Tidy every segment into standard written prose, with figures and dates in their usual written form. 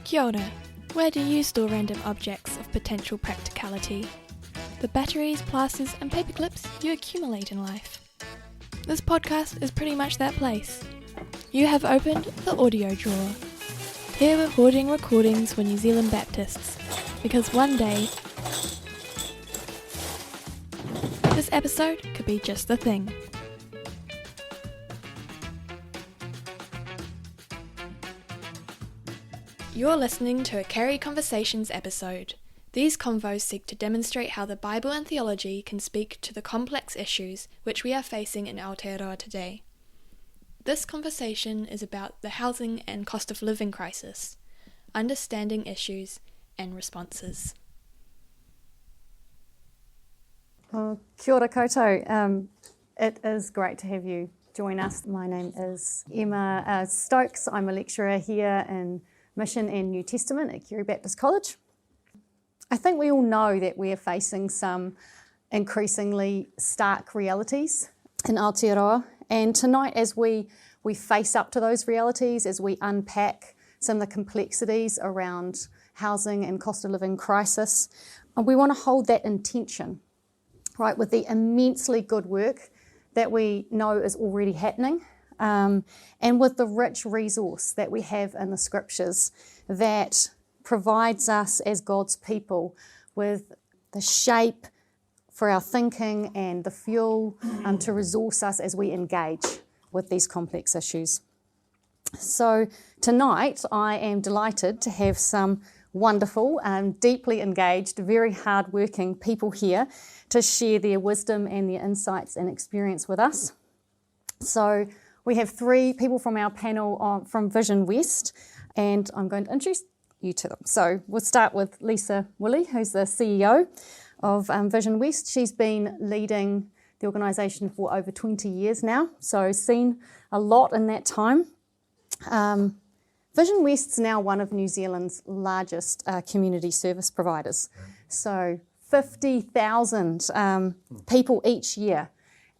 Kia ora. Where do you store random objects of potential practicality? The batteries, plasters and paper clips you accumulate in life. This podcast is pretty much that place. You have opened the audio drawer. Here we're hoarding recordings for New Zealand Baptists, because one day this episode could be just the thing. You're listening to a Carey Conversations episode. These convos seek to demonstrate how the Bible and theology can speak to the complex issues which we are facing in Aotearoa today. This conversation is about the housing and cost of living crisis, understanding issues and responses. Well, kia ora koutou. It is great to have you join us. My name is Emma Stokes. I'm a lecturer here in Mission and New Testament at Carey Baptist College. I think we all know that we are facing some increasingly stark realities in Aotearoa, and tonight as we face up to those realities, as we unpack some of the complexities around housing and cost of living crisis, we want to hold that intention, right, with the immensely good work that we know is already happening, and with the rich resource that we have in the scriptures that provides us as God's people with the shape for our thinking and the fuel to resource us as we engage with these complex issues. So tonight I am delighted to have some wonderful, deeply engaged, very hard-working people here to share their wisdom and their insights and experience with us. So we have three people from our panel from Visionwest, and I'm going to introduce you to them. So we'll start with Lisa Woolley, who's the CEO of Visionwest. She's been leading the organisation for over 20 years now, so seen a lot in that time. Visionwest's now one of New Zealand's largest community service providers. So 50,000 people each year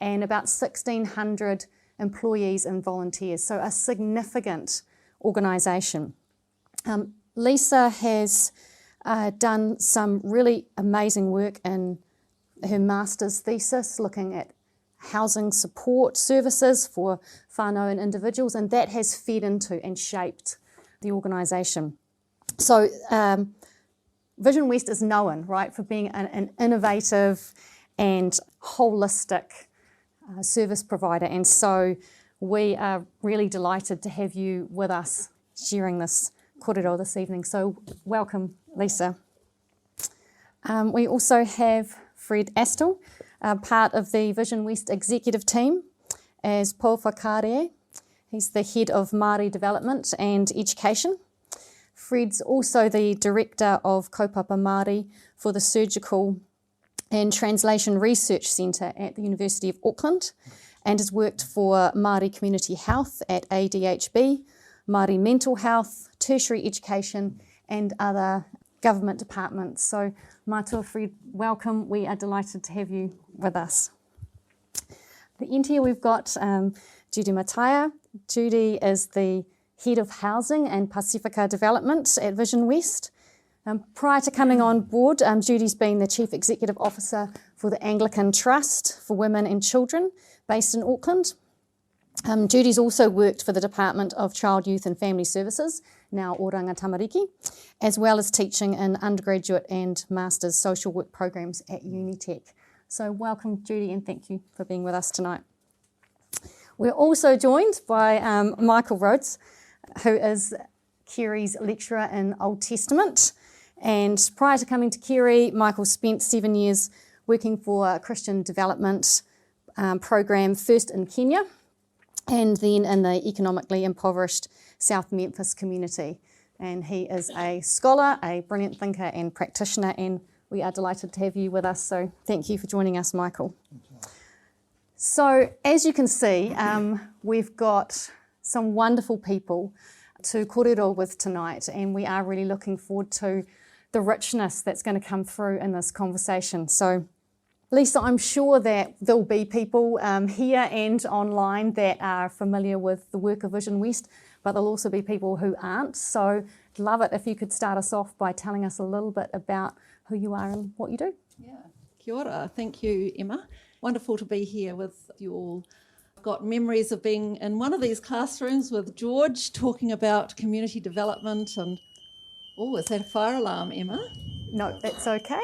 and about 1,600 employees and volunteers, so a significant organisation. Lisa has done some really amazing work in her master's thesis looking at housing support services for whānau and individuals, and that has fed into and shaped the organisation. So Visionwest is known, right, for being an innovative and holistic service provider, and so we are really delighted to have you with us sharing this kōrero this evening. So welcome, Lisa. We also have Fred Astle, part of the Visionwest executive team as Paul Whakaare. He's the head of Māori Development and Education. Fred's also the director of Kaupapa Māori for the Surgical and Translation Research Centre at the University of Auckland, and has worked for Māori Community Health at ADHB, Māori Mental Health, Tertiary Education and other government departments. So mātua Fred, welcome. We are delighted to have you with us. At the end here we've got Judy Mataya. Judy is the Head of Housing and Pacifica Development at Visionwest. Prior to coming on board, Judy's been the Chief Executive Officer for the Anglican Trust for Women and Children based in Auckland. Judy's also worked for the Department of Child, Youth and Family Services, now Oranga Tamariki, as well as teaching in undergraduate and master's social work programs at Unitec. So welcome, Judy, and thank you for being with us tonight. We're also joined by Michael Rhodes, who is Carey's lecturer in Old Testament. And prior to coming to Carey, Michael spent 7 years working for a Christian development program, first in Kenya, and then in the economically impoverished South Memphis community. And he is a scholar, a brilliant thinker and practitioner, and we are delighted to have you with us. So thank you for joining us, Michael. So as you can see, we've got some wonderful people to kōrero with tonight, and we are really looking forward to the richness that's going to come through in this conversation. So Lisa, I'm sure that there'll be people here and online that are familiar with the work of Visionwest, but there'll also be people who aren't. So love it if you could start us off by telling us a little bit about who you are and what you do. Yeah, kia ora. Thank you, Emma. Wonderful to be here with you all. I've got memories of being in one of these classrooms with George talking about community development and, oh, is that a fire alarm, Emma? No, that's okay.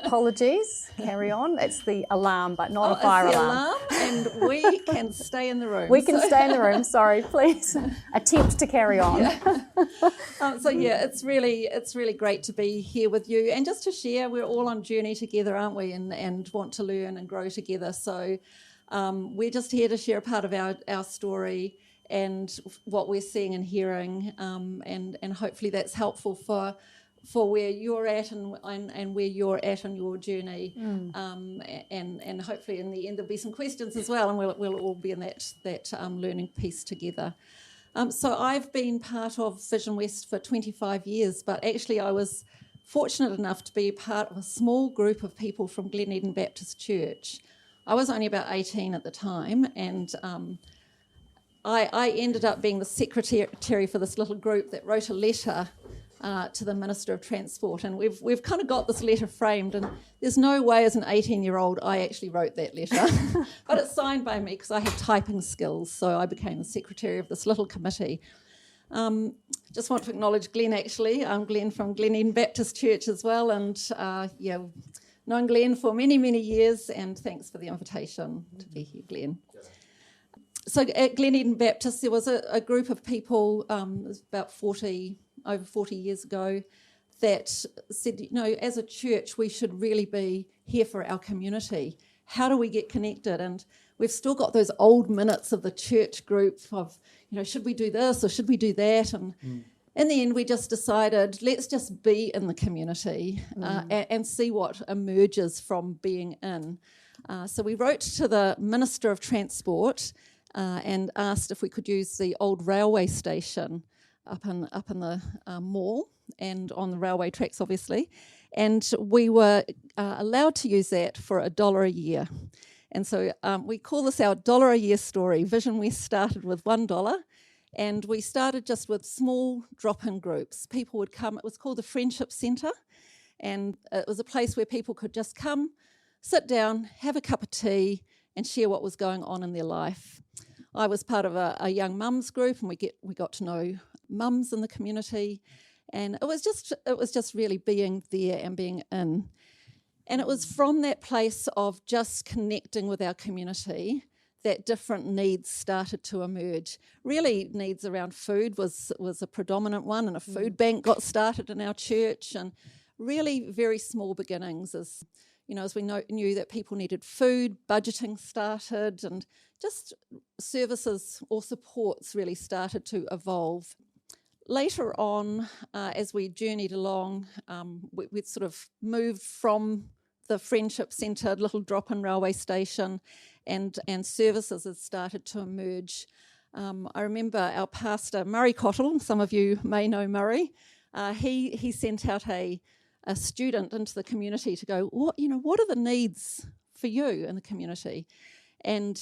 Apologies. Carry on. It's the alarm, but not a fire it's the alarm. And we can stay in the room. We can stay in the room. Sorry, please attempt to carry on. Yeah. It's really great to be here with you and just to share. We're all on journey together, aren't we? And want to learn and grow together. So we're just here to share a part of our story and what we're seeing and hearing, and hopefully that's helpful for where you're at and where you're at on your journey, and hopefully in the end there'll be some questions as well, and we'll all be in that learning piece together. So I've been part of Visionwest for 25 years, but actually I was fortunate enough to be part of a small group of people from Glen Eden Baptist Church. I was only about 18 at the time, and I ended up being the secretary for this little group that wrote a letter to the Minister of Transport, and we've kind of got this letter framed, and there's no way as an 18-year-old I actually wrote that letter, but it's signed by me because I have typing skills, so I became the secretary of this little committee. Just want to acknowledge Glenn, actually. I'm Glenn from Glen Eden Baptist Church as well, and known Glenn for many, many years, and thanks for the invitation to be here, Glenn. So at Glen Eden Baptist, there was a group of people, it was about over 40 years ago, that said, as a church, we should really be here for our community. How do we get connected? And we've still got those old minutes of the church group of, should we do this or should we do that? And in the end, we just decided, let's just be in the community and see what emerges from being in. So we wrote to the Minister of Transport and asked if we could use the old railway station up in the mall and on the railway tracks, obviously. And we were allowed to use that for $1 a year. And so we call this our $1 a year story. Visionwest started with $1, and we started just with small drop-in groups. People would come. It was called the Friendship Centre, and it was a place where people could just come, sit down, have a cup of tea, and share what was going on in their life. I was part of a young mums group, and we got to know mums in the community, and it was just really being there and being in. And it was from that place of just connecting with our community that different needs started to emerge. Really, needs around food was a predominant one, and a food bank got started in our church, and really very small beginnings as we knew that people needed food, budgeting started, and just services or supports really started to evolve. Later on, as we journeyed along, we'd sort of moved from the Friendship Centre, little drop-in railway station, and services had started to emerge. I remember our pastor, Murray Cottle, some of you may know Murray, he sent out a student into the community to go, what are the needs for you in the community? And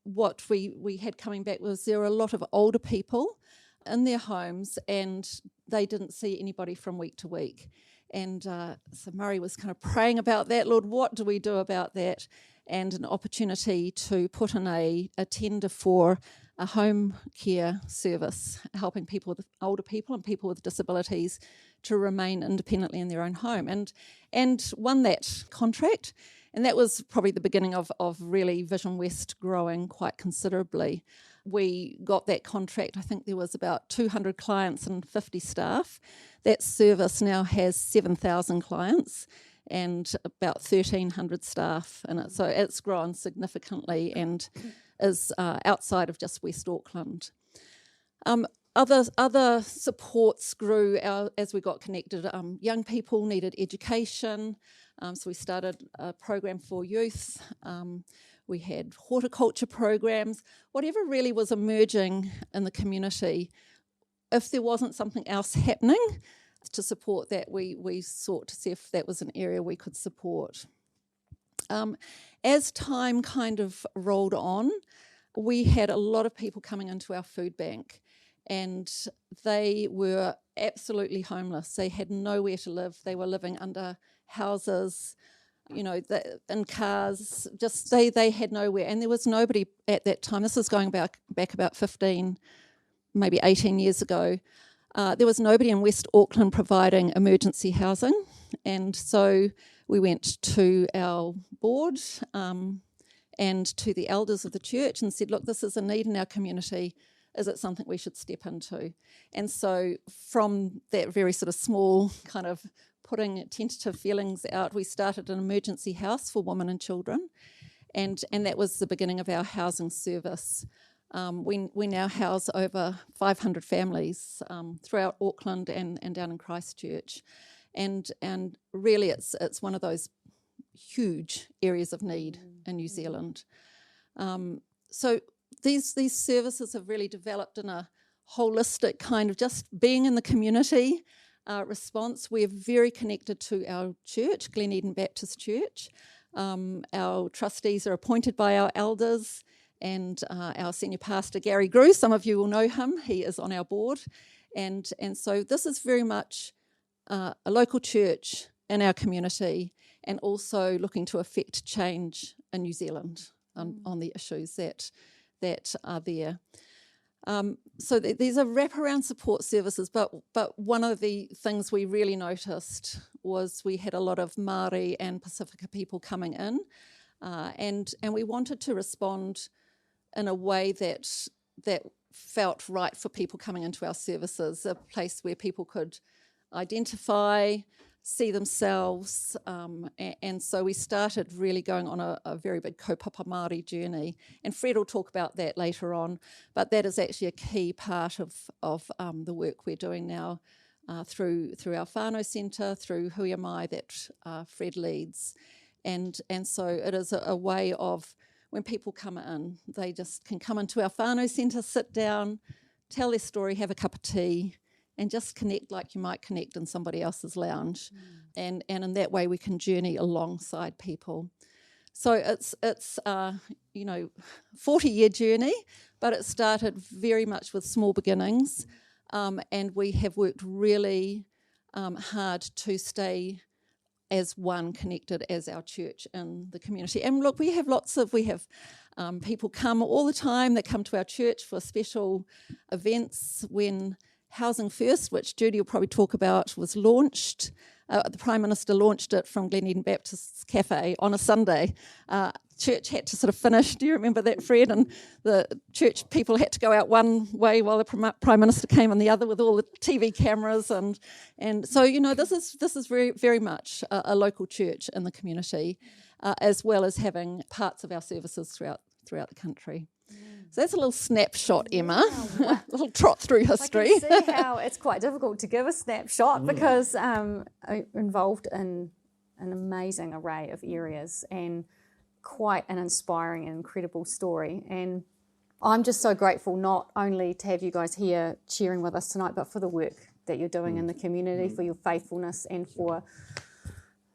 what we had coming back was there were a lot of older people in their homes, and they didn't see anybody from week to week. And so Murray was kind of praying about that, Lord, what do we do about that? And an opportunity to put in a tender for a home care service, helping older people and people with disabilities to remain independently in their own home, and won that contract. And that was probably the beginning of really Visionwest growing quite considerably. We got that contract, I think there was about 200 clients and 50 staff. That service now has 7,000 clients and about 1,300 staff in it. So it's grown significantly and is outside of just West Auckland. Other supports grew as we got connected. Young people needed education, so we started a program for youth. We had horticulture programs, whatever really was emerging in the community. If there wasn't something else happening to support that, we sought to see if that was an area we could support. As time kind of rolled on, we had a lot of people coming into our food bank, and they were absolutely homeless. They had nowhere to live. They were living under houses, in cars. Just they had nowhere, and there was nobody at that time. This was going back about 15, maybe 18 years ago. There was nobody in West Auckland providing emergency housing, and so we went to our board and to the elders of the church and said, look, this is a need in our community. Is it something we should step into? And so from that very sort of small kind of putting tentative feelings out, we started an emergency house for women and children, and that was the beginning of our housing service. We now house over 500 families throughout Auckland and down in Christchurch, and really it's one of those huge areas of need in New Zealand. So these services have really developed in a holistic kind of just being in the community response. We're very connected to our church, Glen Eden Baptist Church. Our trustees are appointed by our elders, and our senior pastor, Gary Grew, some of you will know him, he is on our board. And so this is very much a local church in our community, and also looking to affect change in New Zealand on the issues that are there. So these are wraparound support services, but one of the things we really noticed was we had a lot of Māori and Pasifika people coming in, and we wanted to respond in a way that felt right for people coming into our services, a place where people could identify, see themselves, and so we started really going on a very big kaupapa Māori journey, and Fred will talk about that later on, but that is actually a key part of the work we're doing now through our whānau centre, through Hui Am I that Fred leads, and so it is a way of, when people come in, they just can come into our whānau centre, sit down, tell their story, have a cup of tea, and just connect like you might connect in somebody else's lounge. And in that way we can journey alongside people. So it's 40-year journey, but it started very much with small beginnings, and we have worked really hard to stay as one, connected as our church in the community. And look, we have people come all the time. They come to our church for special events. When Housing First, which Judy will probably talk about, was launched, the Prime Minister launched it from Glen Eden Baptist's cafe on a Sunday. Church had to sort of finish. Do you remember that, Fred? And the church people had to go out one way while the Prime Minister came on the other with all the TV cameras, and so this is very, very much a local church in the community, as well as having parts of our services throughout the country. So that's a little snapshot, Emma. A little trot through history. I can see how it's quite difficult to give a snapshot because I'm involved in an amazing array of areas and quite an inspiring and incredible story. And I'm just so grateful not only to have you guys here cheering with us tonight, but for the work that you're doing in the community, for your faithfulness, and for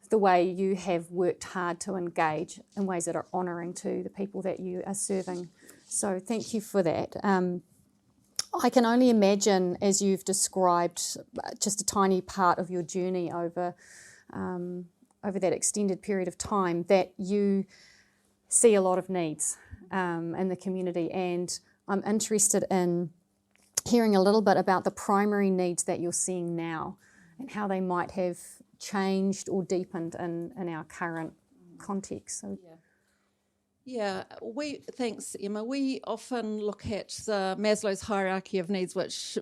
the way you have worked hard to engage in ways that are honouring to the people that you are serving. So thank you for that. I can only imagine, as you've described just a tiny part of your journey over that extended period of time, that you see a lot of needs in the community, and I'm interested in hearing a little bit about the primary needs that you're seeing now and how they might have changed or deepened in our current context. So. Yeah, thanks, Emma. We often look at the Maslow's hierarchy of needs, which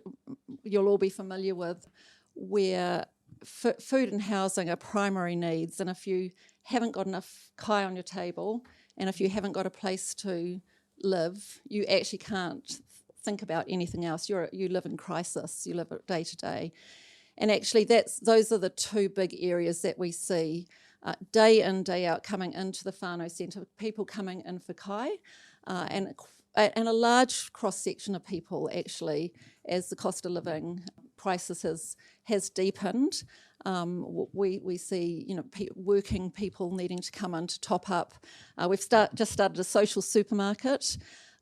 you'll all be familiar with, where food and housing are primary needs, and if you haven't got enough kai on your table, and if you haven't got a place to live, you actually can't think about anything else. You live in crisis. You live day to day, and actually those are the two big areas that we see day in, day out, coming into the whānau centre, people coming in for kai, and a large cross-section of people actually, as the cost of living crisis has deepened. We see working people needing to come in to top up. We've just started a social supermarket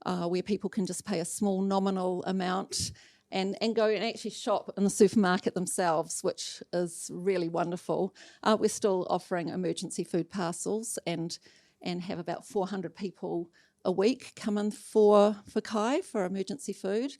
where people can just pay a small nominal amount and go and actually shop in the supermarket themselves, which is really wonderful. We're still offering emergency food parcels and have about 400 people a week come in for Kai for emergency food.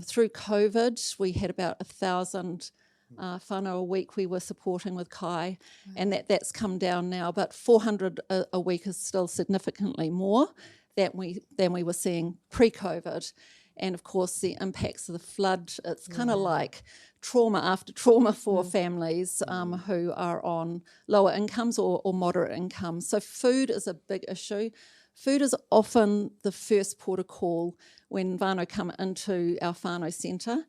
Through COVID, we had about 1,000 whānau a week we were supporting with Kai, and that's come down now, but 400 a week is still significantly more than we were seeing pre-COVID. And of course, the impacts of the flood, it's kind of like trauma after trauma for families who are on lower incomes or moderate incomes. So food is a big issue. Food is often the first port of call when whānau come into our whānau centre.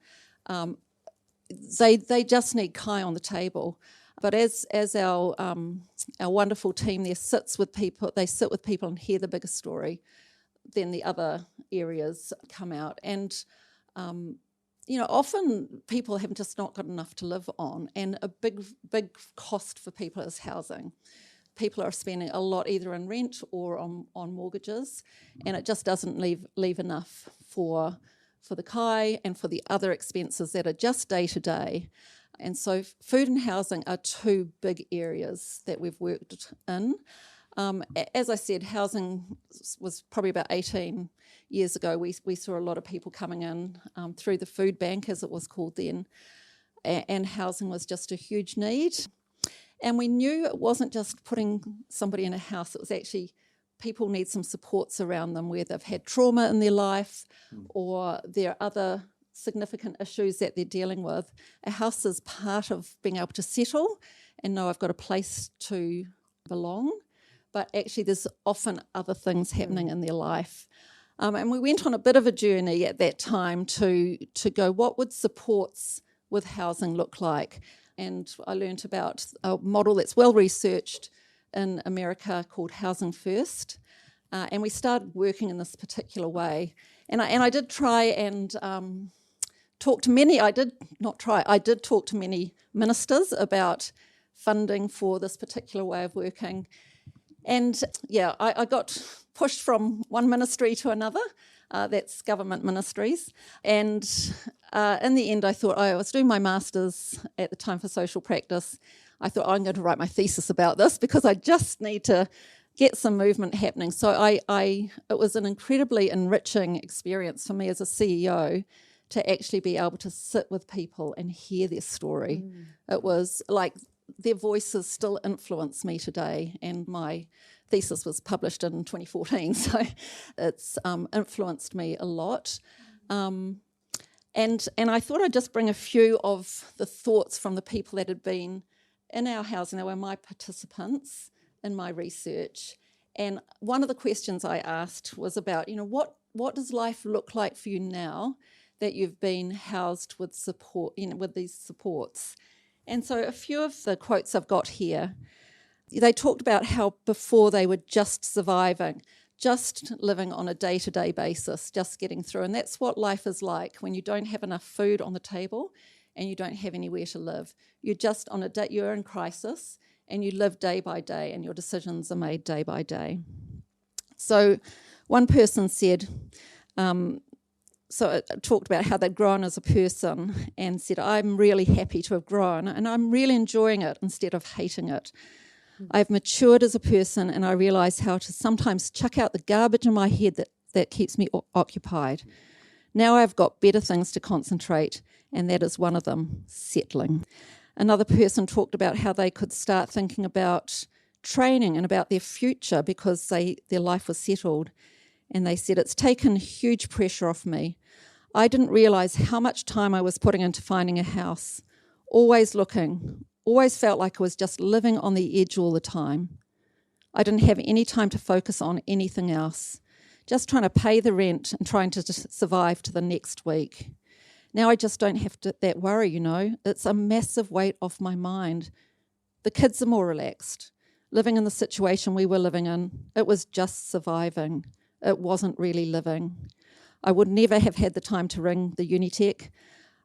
They just need Kai on the table. But as our wonderful team there sits with people, they sit with people and hear the bigger story, then the other areas come out. And, often people have just not got enough to live on, and a big cost for people is housing. People are spending a lot either in rent or on mortgages, and it just doesn't leave enough for the Kai and for the other expenses that are just day to day. And so food and housing are two big areas that we've worked in. As I said, housing was probably about 18 years ago. We saw a lot of people coming in through the food bank, as it was called then, and housing was just a huge need. And we knew it wasn't just putting somebody in a house, it was actually people need some supports around them where they've had trauma in their life or there are other significant issues that they're dealing with. A house is part of being able to settle and know I've got a place to belong, but actually there's often other things happening in their life. And we went on a bit of a journey at that time to go, what would supports with housing look like? And I learnt about a model that's well researched in America called Housing First. And we started working in this particular way. And I did try and talk to many, I did talk to many ministers about funding for this particular way of working. And I got pushed from one ministry to another. That's government ministries. And in the end, I thought, I was doing my master's at the time for social practice. I thought, I'm going to write my thesis about this because I just need to get some movement happening. So it was an incredibly enriching experience for me as a CEO to actually be able to sit with people and hear their story. It was like their voices still influence me today, and my thesis was published in 2014, so it's influenced me a lot. And I thought I'd just bring a few of the thoughts from the people that had been in our housing. They were my participants in my research. And one of the questions I asked was about, what does life look like for you now that you've been housed with support, with these supports? And so a few of the quotes I've got here, they talked about how before they were just surviving, just living on a day-to-day basis, just getting through. And that's what life is like when you don't have enough food on the table and you don't have anywhere to live. You're just on you're in crisis and you live day by day and your decisions are made day by day. So one person said, so it talked about how they'd grown as a person and said, I'm really happy to have grown and I'm really enjoying it instead of hating it. I've matured as a person and I realise how to sometimes chuck out the garbage in my head that keeps me occupied. Now I've got better things to concentrate, and that is one of them, settling. Another person talked about how they could start thinking about training and about their future because their life was settled. And they said, it's taken huge pressure off me. I didn't realise how much time I was putting into finding a house, always looking, always felt like I was just living on the edge all the time. I didn't have any time to focus on anything else, just trying to pay the rent and trying to survive to the next week. Now I just don't have that worry, It's a massive weight off my mind. The kids are more relaxed. Living in the situation we were living in, it was just surviving. It wasn't really living. I would never have had the time to ring the Unitech.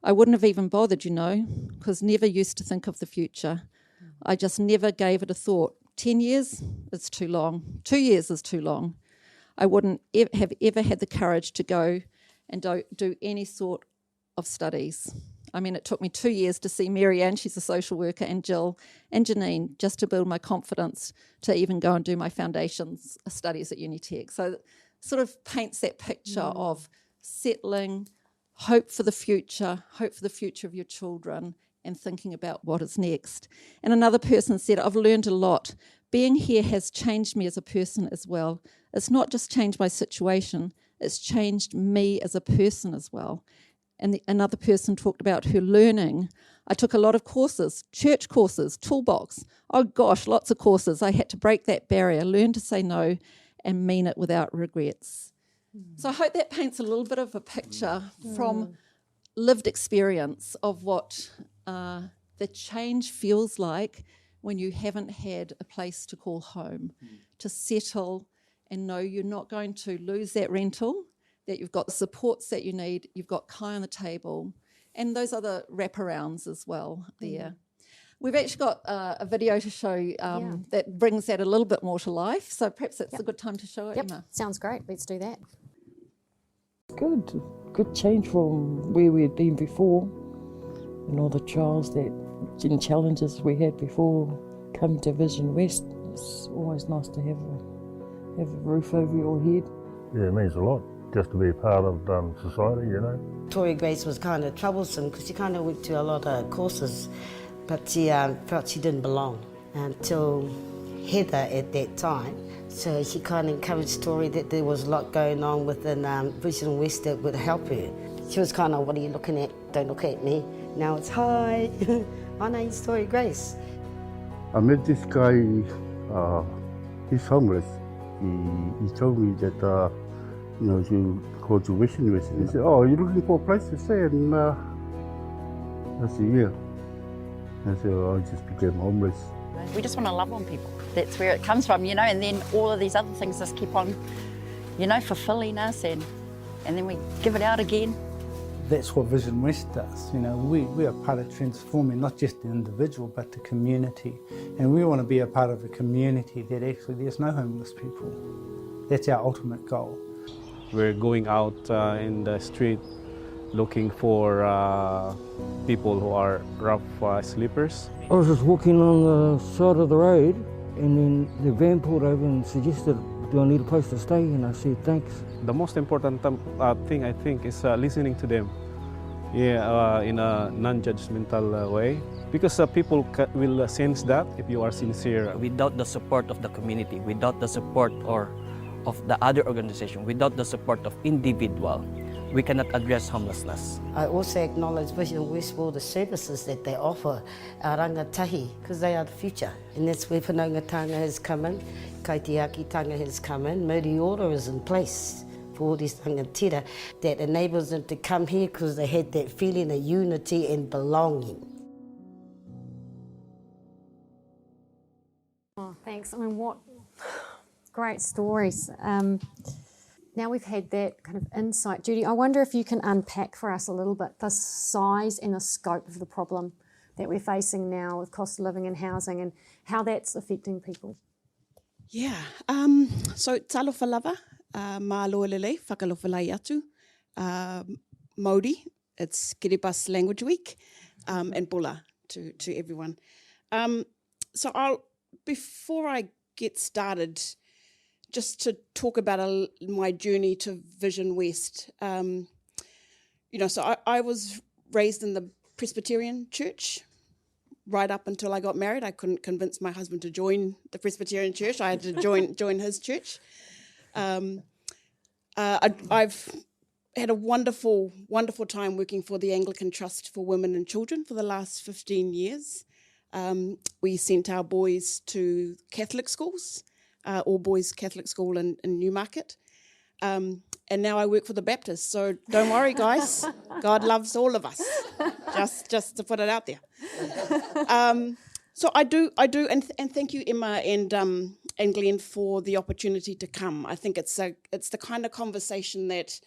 I wouldn't have even bothered, because never used to think of the future. I just never gave it a thought. 10 years, it's too long. 2 years is too long. I wouldn't have ever had the courage to go and do any sort of studies. I mean, it took me 2 years to see Mary Ann, she's a social worker, and Jill and Janine, just to build my confidence to even go and do my foundations studies at Unitech. So it sort of paints that picture of settling, hope for the future of your children, and thinking about what is next. And another person said, I've learned a lot. Being here has changed me as a person as well. It's not just changed my situation, it's changed me as a person as well. And another person talked about her learning. I took a lot of courses, church courses, toolbox. Oh gosh, lots of courses. I had to break that barrier, learn to say no and mean it without regrets. So I hope that paints a little bit of a picture from lived experience of what the change feels like when you haven't had a place to call home, to settle and know you're not going to lose that rental, that you've got the supports that you need, you've got Kai on the table, and those other wraparounds as well there. We've actually got a video to show that brings that a little bit more to life, so perhaps it's a good time to show it, Emma. Sounds great. Let's do that. Good change from where we had been before, and all the trials and challenges we had before coming to Visionwest. It's always nice to have a roof over your head. Yeah, it means a lot just to be a part of society, you know. Tory Grace was kind of troublesome because she kind of went to a lot of courses, but she felt she didn't belong until Heather at that time. So she kind of encouraged Tory that there was a lot going on within Visionwest that would help her. She was kind of, what are you looking at? Don't look at me. Now it's, hi, my name's Tory Grace. I met this guy, he's homeless. He told me that, to go to Visionwest. He said, oh, you're looking for a place to stay? And I said, yeah. I said, I just became homeless. We just want to love on people. That's where it comes from, and then all of these other things just keep on, fulfilling us and then we give it out again. That's what Visionwest does. We are part of transforming not just the individual but the community. And we want to be a part of a community that actually there's no homeless people. That's our ultimate goal. We're going out in the street looking for people who are rough sleepers. I was just walking on the side of the road, and then the van pulled over and suggested, do I need a place to stay? And I said, thanks. The most important thing, I think, is listening to them in a non-judgmental way. Because people will sense that if you are sincere. Without the support of the community, without the support of the other organization, without the support of individual, we cannot address homelessness. I also acknowledge Visionwest for the services that they offer our rangatahi, because they are the future. And that's where Whanaungatanga has come in, Kaitiakitanga has come in, Murray order is in place for all these rangatira that enables them to come here because they had that feeling of unity and belonging. Oh, thanks. I mean, what great stories. Now we've had that kind of insight. Judy, I wonder if you can unpack for us a little bit the size and the scope of the problem that we're facing now with cost of living and housing and how that's affecting people. Yeah, so talofa lava, māloa lele, whakalofalai atu, Māori, it's Kiribati Language Week, and Bula to everyone. So before I get started, just to talk about my journey to Visionwest. So I was raised in the Presbyterian church right up until I got married. I couldn't convince my husband to join the Presbyterian church. I had to join his church. I've had a wonderful, wonderful time working for the Anglican Trust for Women and Children for the last 15 years. We sent our boys to Catholic schools, all boys Catholic school in Newmarket. And now I work for the Baptists, so don't worry, guys. God loves all of us. Just to put it out there. So I do, and thank you, Emma and Glenn, for the opportunity to come. I think it's the kind of conversation that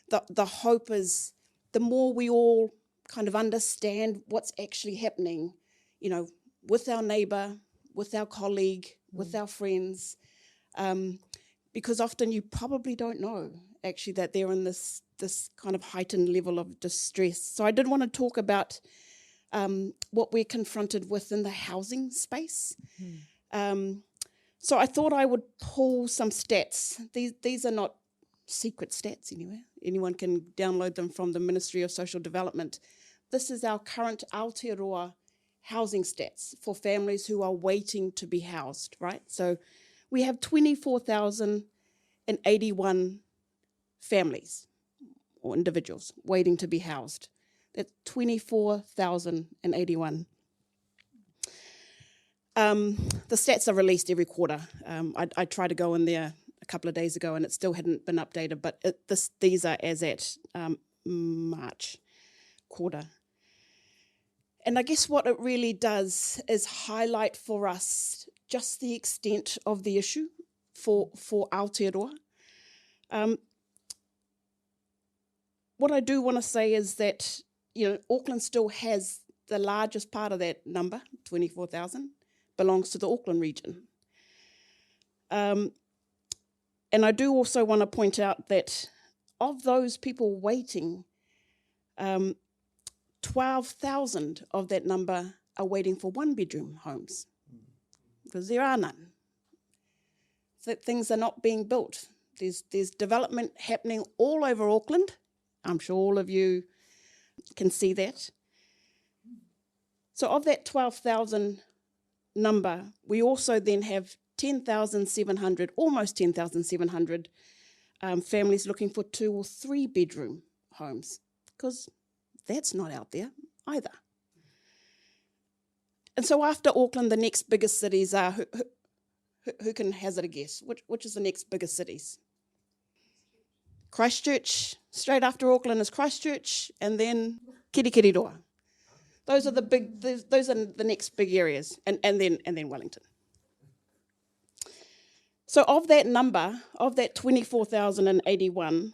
the hope is, the more we all kind of understand what's actually happening, with our neighbour, with our colleague, with our friends, because often you probably don't know actually that they're in this this kind of heightened level of distress. So I did want to talk about what we're confronted with in the housing space. So I thought I would pull some stats. These are not secret stats anywhere. Anyone can download them from the Ministry of Social Development. This is our current Aotearoa housing stats for families who are waiting to be housed, right? So we have 24,081 families or individuals waiting to be housed. That's 24,081. The stats are released every quarter. I tried to go in there a couple of days ago and it still hadn't been updated, but these are as at March quarter. And I guess what it really does is highlight for us just the extent of the issue for Aotearoa. What I do want to say is that, Auckland still has the largest part of that number, 24,000, belongs to the Auckland region. And I do also want to point out that of those people waiting, 12,000 of that number are waiting for one-bedroom homes, because there are none. That things are not being built. There's development happening all over Auckland. I'm sure all of you can see that. So of that 12,000 number, we also then have 10,700, almost 10,700 families looking for 2 or 3 bedroom homes, because that's not out there either. And so after Auckland, the next biggest cities are, who can hazard a guess? Which is the next biggest cities? Christchurch. Straight after Auckland is Christchurch, and then Kirikiriroa. Those are the big. Those are the next big areas, and then Wellington. So of that number, of that 24,081,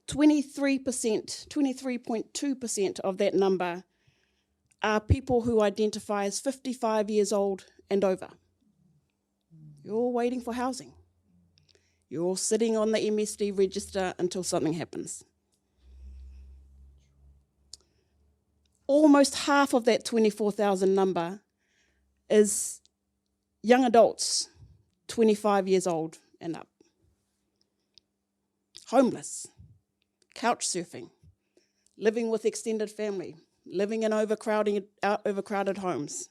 23.2% of that number are people who identify as 55 years old and over. You're waiting for housing. You're sitting on the MSD register until something happens. Almost half of that 24,000 number is young adults, 25 years old and up. Homeless, couch surfing, living with extended family, living in overcrowded homes.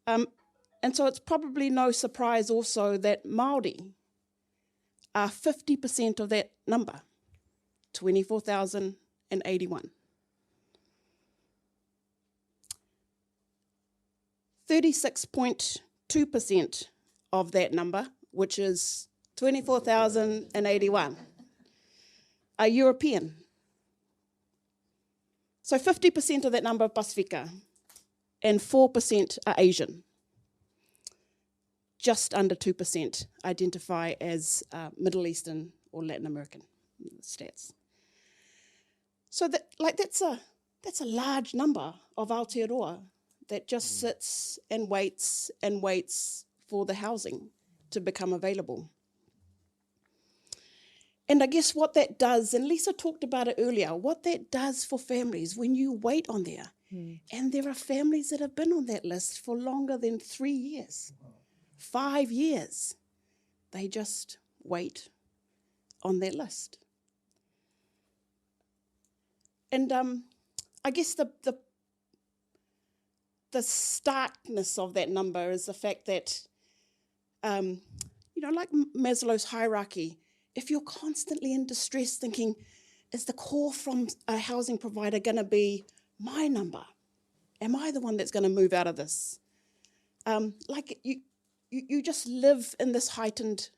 And so it's probably no surprise also that Māori are 50% of that number, 24,081. 36.2% of that number, which is 24,081, are European. So 50% of that number are Pasifika and 4% are Asian. Just under 2% identify as Middle Eastern or Latin American stats. So that's a large number of Aotearoa that just sits and waits for the housing to become available. And I guess what that does, and Lisa talked about it earlier, what that does for families when you wait on there, and there are families that have been on that list for longer than 3 years. 5 years, they just wait on that list. And I guess the starkness of that number is the fact that, like Maslow's hierarchy, if you're constantly in distress thinking, is the call from a housing provider going to be my number? Am I the one that's going to move out of this? You just live in this heightened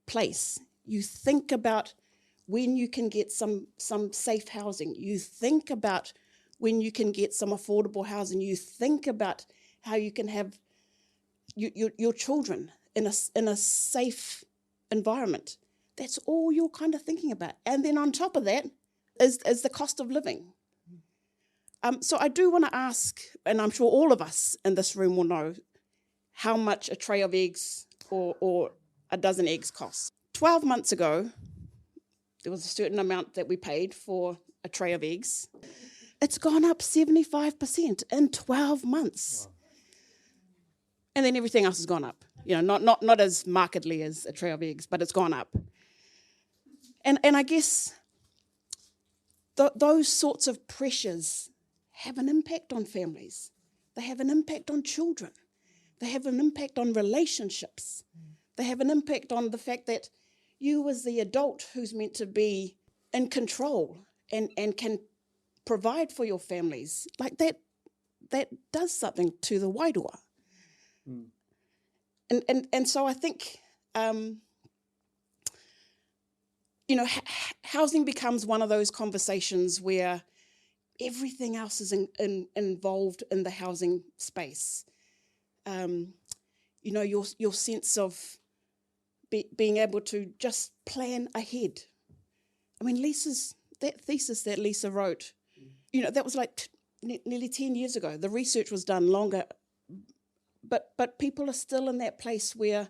place. You think about when you can get some safe housing. You think about when you can get some affordable housing. You think about how you can have your children in a safe environment. That's all you're kind of thinking about. And then on top of that is the cost of living. So I do want to ask, and I'm sure all of us in this room will know, how much a tray of eggs or a dozen eggs costs. 12 months ago, there was a certain amount that we paid for a tray of eggs. It's gone up 75% in 12 months. Wow. And then everything else has gone up. You know, not as markedly as a tray of eggs, but it's gone up. And I guess those sorts of pressures have an impact on families. They have an impact on children. They have an impact on relationships. They have an impact on the fact that you as the adult who's meant to be in control and can provide for your families, like that does something to the wairua. Mm. And so I think, you know, housing becomes one of those conversations where everything else is involved in the housing space. You know, your sense of being able to just plan ahead. I mean, that thesis that Lisa wrote, you know, that was like nearly 10 years ago. The research was done longer, but people are still in that place where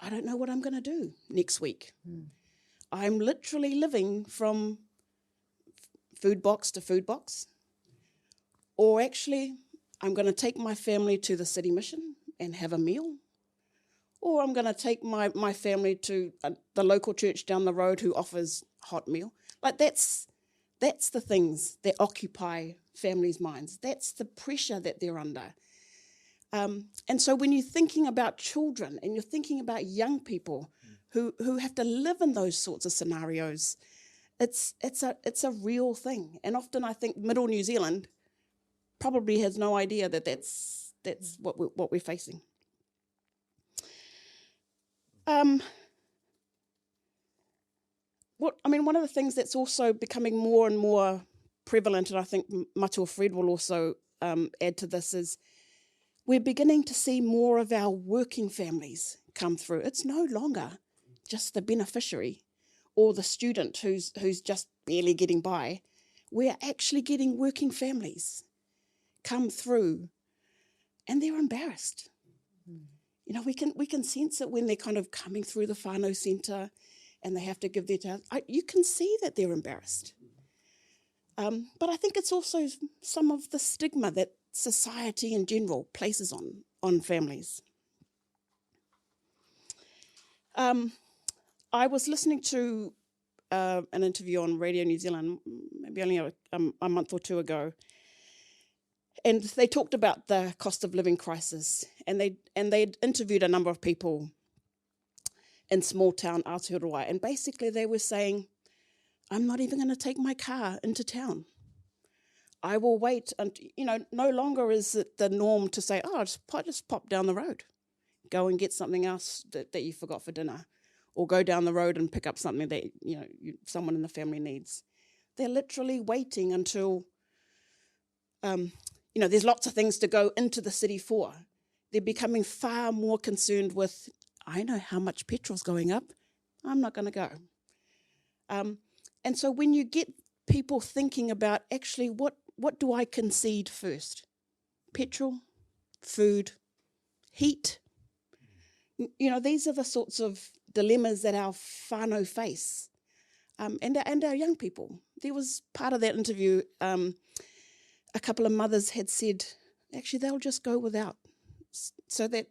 I don't know what I'm going to do next week. Mm. I'm literally living from food box to food box. Or actually, I'm going to take my family to the city mission and have a meal. Or I'm going to take my family to the local church down the road who offers hot meal. Like that's the things that occupy families' minds. That's the pressure that they're under. And so when you're thinking about children and you're thinking about young people who have to live in those sorts of scenarios, it's a real thing. And often I think Middle New Zealand probably has no idea that that's what we're facing. One of the things that's also becoming more and more prevalent, and I think Matua Fred will also add to this, is we're beginning to see more of our working families come through. It's no longer just the beneficiary or the student who's just barely getting by. We're actually getting working families come through, and they're embarrassed. Mm. You know, we can sense it when they're kind of coming through the whānau centre and they have to give their child. You can see that they're embarrassed. But I think it's also some of the stigma that society in general places on families. I was listening to an interview on Radio New Zealand, maybe only a month or two ago, and they talked about the cost of living crisis, and they'd interviewed a number of people in small town Aotearoa, and basically they were saying, I'm not even going to take my car into town. I will wait, and no longer is it the norm to say, oh, just pop down the road, go and get something else that you forgot for dinner, or go down the road and pick up something that someone in the family needs. They're literally waiting until there's lots of things to go into the city for. They're becoming far more concerned with, I know how much petrol's going up, I'm not going to go. And so when you get people thinking about actually what do I concede first? Petrol, food, heat. These are the sorts of dilemmas that our whānau face, and our young people. There was part of that interview, a couple of mothers had said, actually, they'll just go without so that,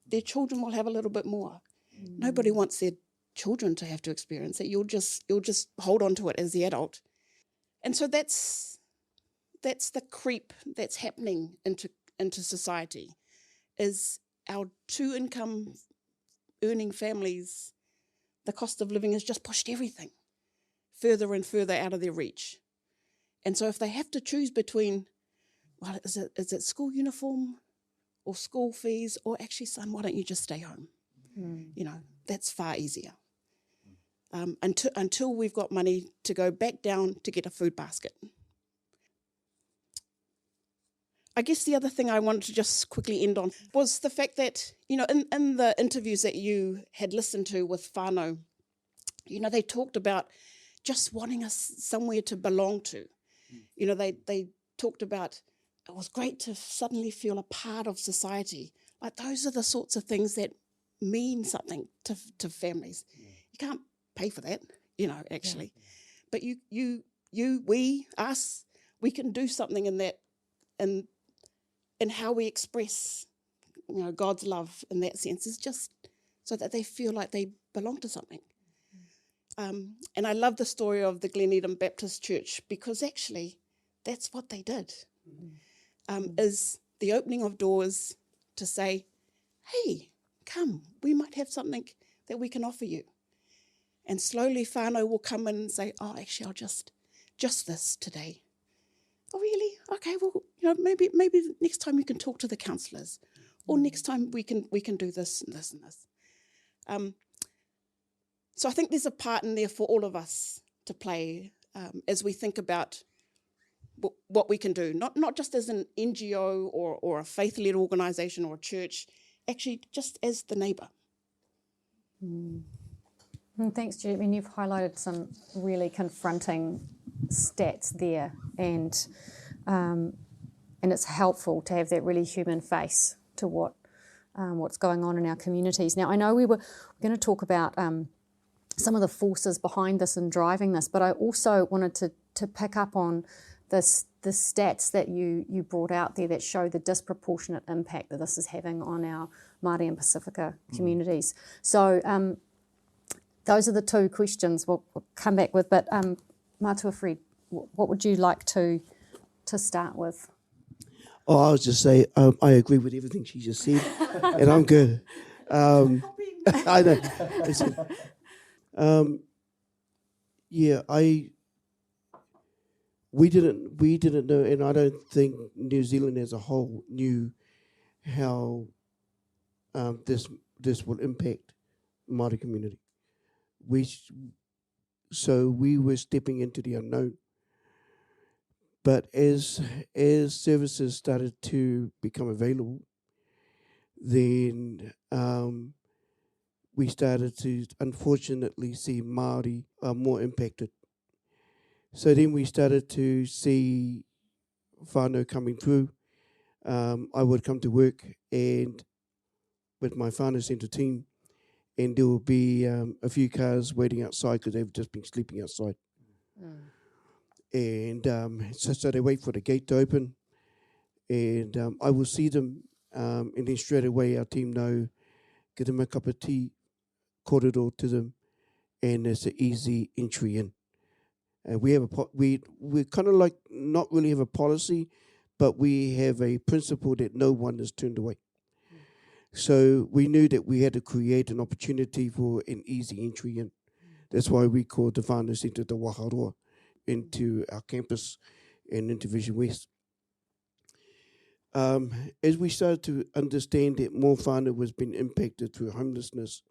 their children will have a little bit more. Mm. Nobody wants their children to have to experience it. You'll just hold on to it as the adult. And so that's the creep that's happening into society, is our two-income earning families, the cost of living has just pushed everything further and further out of their reach. And so if they have to choose between, well, is it school uniform or school fees, or actually, son, why don't you just stay home? Mm. That's far easier. Until we've got money to go back down to get a food basket. I guess the other thing I wanted to just quickly end on was the fact that, in the interviews that you had listened to with whānau, they talked about just wanting us somewhere to belong to. They talked about, it was great to suddenly feel a part of society. Like, those are the sorts of things that mean something to families. You can't pay for that, actually. But we can do something in that, in how we express, God's love in that sense, is just so that they feel like they belong to something. And I love the story of the Glen Eden Baptist Church, because actually that's what they did, is the opening of doors to say, hey, come, we might have something that we can offer you. And slowly whānau will come in and say, oh, actually, I'll just this today. Oh, really? Okay, well, maybe next time you can talk to the counsellors, or next time we can do this and this and this. So I think there's a part in there for all of us to play as we think about what we can do, not just as an NGO or a faith-led organisation or a church, actually just as the neighbour. Thanks, Judy. I mean, you've highlighted some really confronting stats there, and it's helpful to have that really human face to what's going on in our communities. Now, I know we were going to talk about some of the forces behind this and driving this, but I also wanted to pick up on the stats that you brought out there that show the disproportionate impact that this is having on our Māori and Pacifica communities. So those are the two questions we'll come back with, but Mātua Fred, what would you like to start with? Oh, I'll just say I agree with everything she just said, and I'm good. I know. We didn't know, and I don't think New Zealand as a whole knew how this will impact Māori community. So we were stepping into the unknown. But as services started to become available, then we started to unfortunately see Māori more impacted. So then we started to see whānau coming through. I would come to work and with my whānau centre team, and there will be a few cars waiting outside because they've just been sleeping outside. And so they wait for the gate to open, and I will see them, and then straight away our team know, get them a cup of tea, corridor to them, and it's an easy entry in. And we have we kind of like not really have a policy, but we have a principle that no one is turned away. So we knew that we had to create an opportunity for an easy entry in. That's why we called the whānau centre the Waharoa, into our campus and into Visionwest. As we started to understand that more whānau was being impacted through homelessness,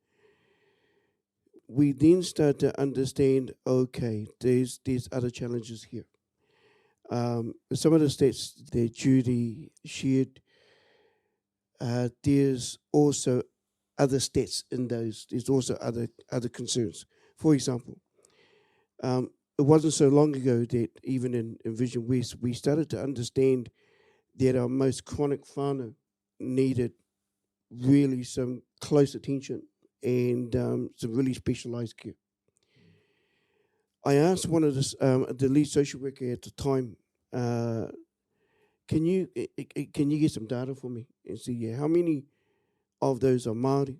we then started to understand, okay, there's other challenges here. Some of the stats that Judy shared, there's also other stats in those. There's also other concerns. For example, it wasn't so long ago that even in Visionwest, we started to understand that our most chronic whānau needed really some close attention and some really specialised care. I asked one of the lead social worker at the time, can you get some data for me and see how many of those are Māori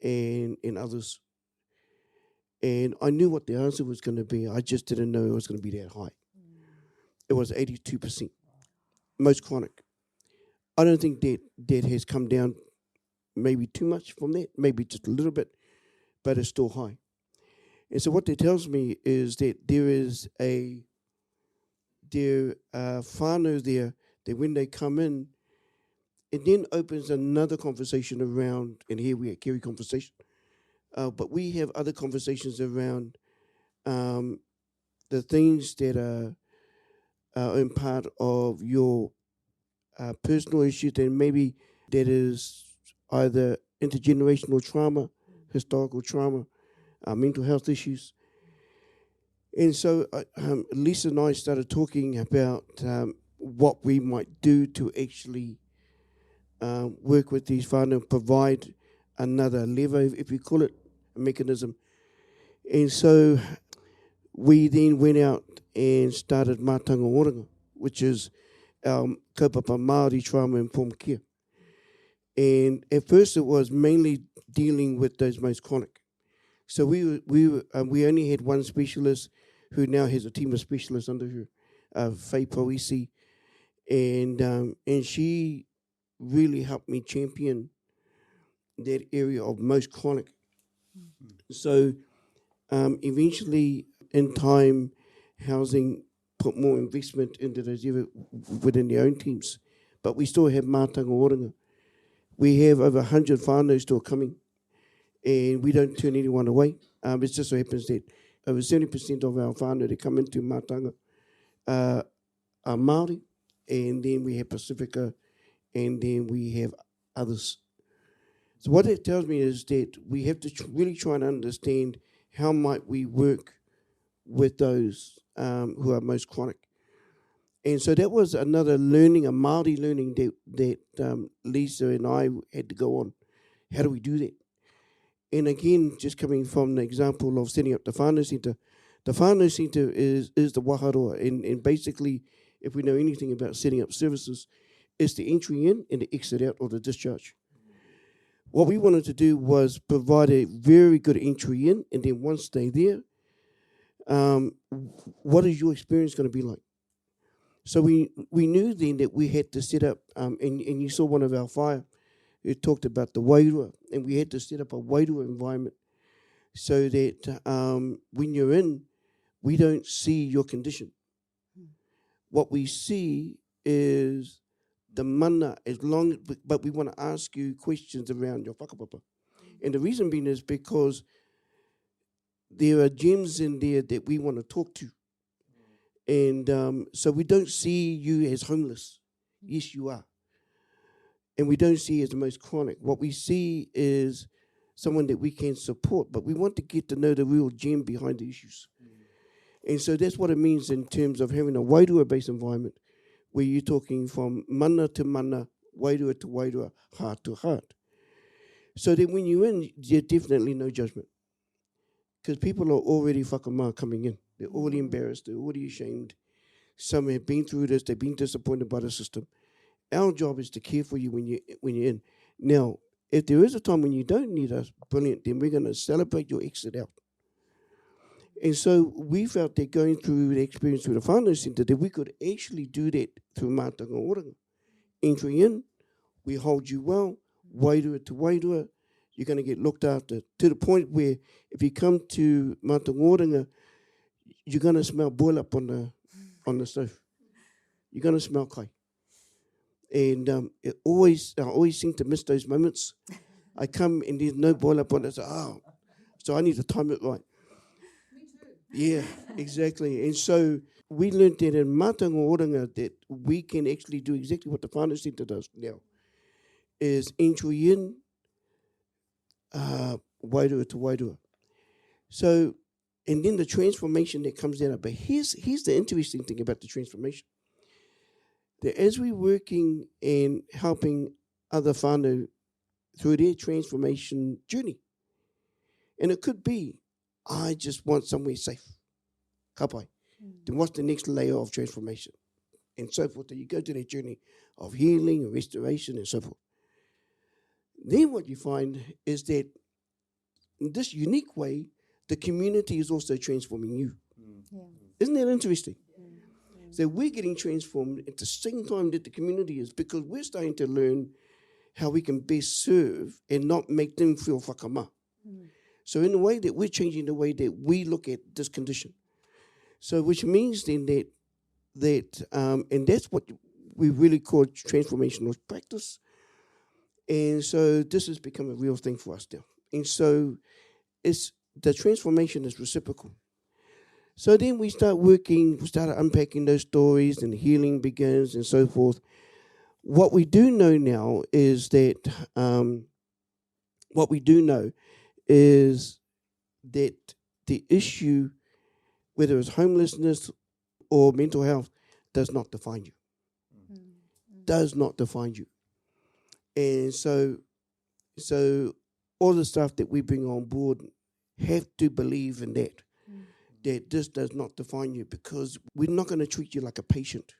and others? And I knew what the answer was going to be. I just didn't know it was going to be that high. It was 82%, most chronic. I don't think that has come down maybe too much from that, maybe just a little bit, but it's still high. And so what that tells me is that there is whānau there that when they come in, it then opens another conversation around, and here we at Carey Conversation, but we have other conversations around the things that are in part of your personal issues, and maybe that is either intergenerational trauma, historical trauma, mental health issues. And so Lisa and I started talking about what we might do to actually work with these whānau, provide another lever, if you call it a mechanism. And so we then went out and started Mātanga Oranga, which is our kaupapa Māori trauma-informed care. And at first it was mainly dealing with those most chronic. So we only had one specialist who now has a team of specialists under her, Faye Poisi, and she really helped me champion that area of most chronic. So eventually, in time, housing put more investment into those areas within their own teams. But we still have Mātanga Oranga. We have over 100 whānau still coming, and we don't turn anyone away. It just so happens that over 70% of our whānau that come into Mātanga are Māori, and then we have Pacifica, and then we have others. So what it tells me is that we have to really try and understand how might we work with those who are most chronic. And so that was another learning, a Māori learning that Lisa and I had to go on. How do we do that? And again, just coming from the example of setting up the whānau centre is the waharoa. And basically, if we know anything about setting up services, it's the entry in and the exit out or the discharge. What we wanted to do was provide a very good entry in, and then once they're there, what is your experience going to be like? So we knew then that we had to set up, and you saw one of our fire who talked about the wairua, and we had to set up a wairua environment so that when you're in, we don't see your condition. What we see is the mana, but we want to ask you questions around your whakapapa. And the reason being is because there are gems in there that we want to talk to. And so we don't see you as homeless. Yes, you are. And we don't see you as the most chronic. What we see is someone that we can support, but we want to get to know the real gem behind the issues. And so that's what it means in terms of having a wairua-based environment where you're talking from mana to mana, wairua to wairua, heart to heart. So that when you're in, there's definitely no judgment. Because people are already whakamā coming in. They're already embarrassed. They're already ashamed. Some have been through this. They've been disappointed by the system. Our job is to care for you when you're in. Now, if there is a time when you don't need us, brilliant, then we're going to celebrate your exit out. And so we felt that going through the experience through the whānau centre, that we could actually do that through Mātanga Oranga. Entry in, we hold you well, wairua to wairua, you're going to get looked after to the point where if you come to Mātanga Oranga, you're going to smell boil up on the stove. You're going to smell kai. And I always seem to miss those moments. I come and there's no boil up on it. So I need to time it right. Yeah, exactly. And so we learned that in Mātanga Oranga that we can actually do exactly what the whānau centre does now, is entry in, wairua to wairua. So, and then the transformation that comes out. But here's the interesting thing about the transformation. That as we're working and helping other whānau through their transformation journey, and it could be, I just want somewhere safe. Kapai. Then what's the next layer of transformation? And so forth. And you go to that journey of healing and restoration and so forth. Then what you find is that in this unique way, the community is also transforming you. Yeah. Isn't that interesting? Yeah. So we're getting transformed at the same time that the community is, because we're starting to learn how we can best serve and not make them feel whakamā. So in a way that we're changing the way that we look at this condition. So which means then that and that's what we really call transformational practice. And so this has become a real thing for us now. And so the transformation is reciprocal. So then we started unpacking those stories, and healing begins and so forth. What we do know now is that the issue, whether it's homelessness or mental health, does not define you. Does not define you. And so all the staff that we bring on board have to believe in that, that this does not define you, because we're not going to treat you like a patient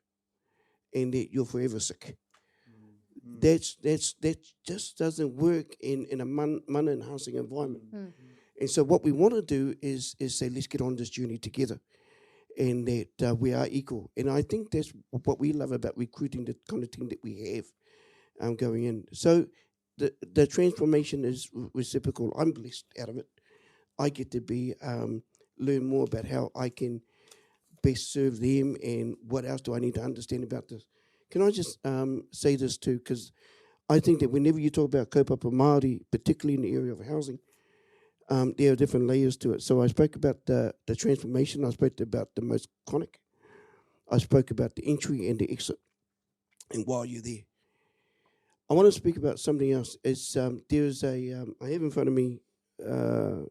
and that you're forever sick. That just doesn't work in a man-enhancing environment. And so what we want to do is say, let's get on this journey together, and that we are equal. And I think that's what we love about recruiting the kind of team that we have going in. So the transformation is reciprocal. I'm blessed out of it. I get to be learn more about how I can best serve them, and what else do I need to understand about this. Can I just say this too? Because I think that whenever you talk about kaupapa Māori, particularly in the area of housing, there are different layers to it. So I spoke about the transformation. I spoke about the most chronic. I spoke about the entry and the exit. And while you're there, I want to speak about something else. It's there's a I have in front of me, and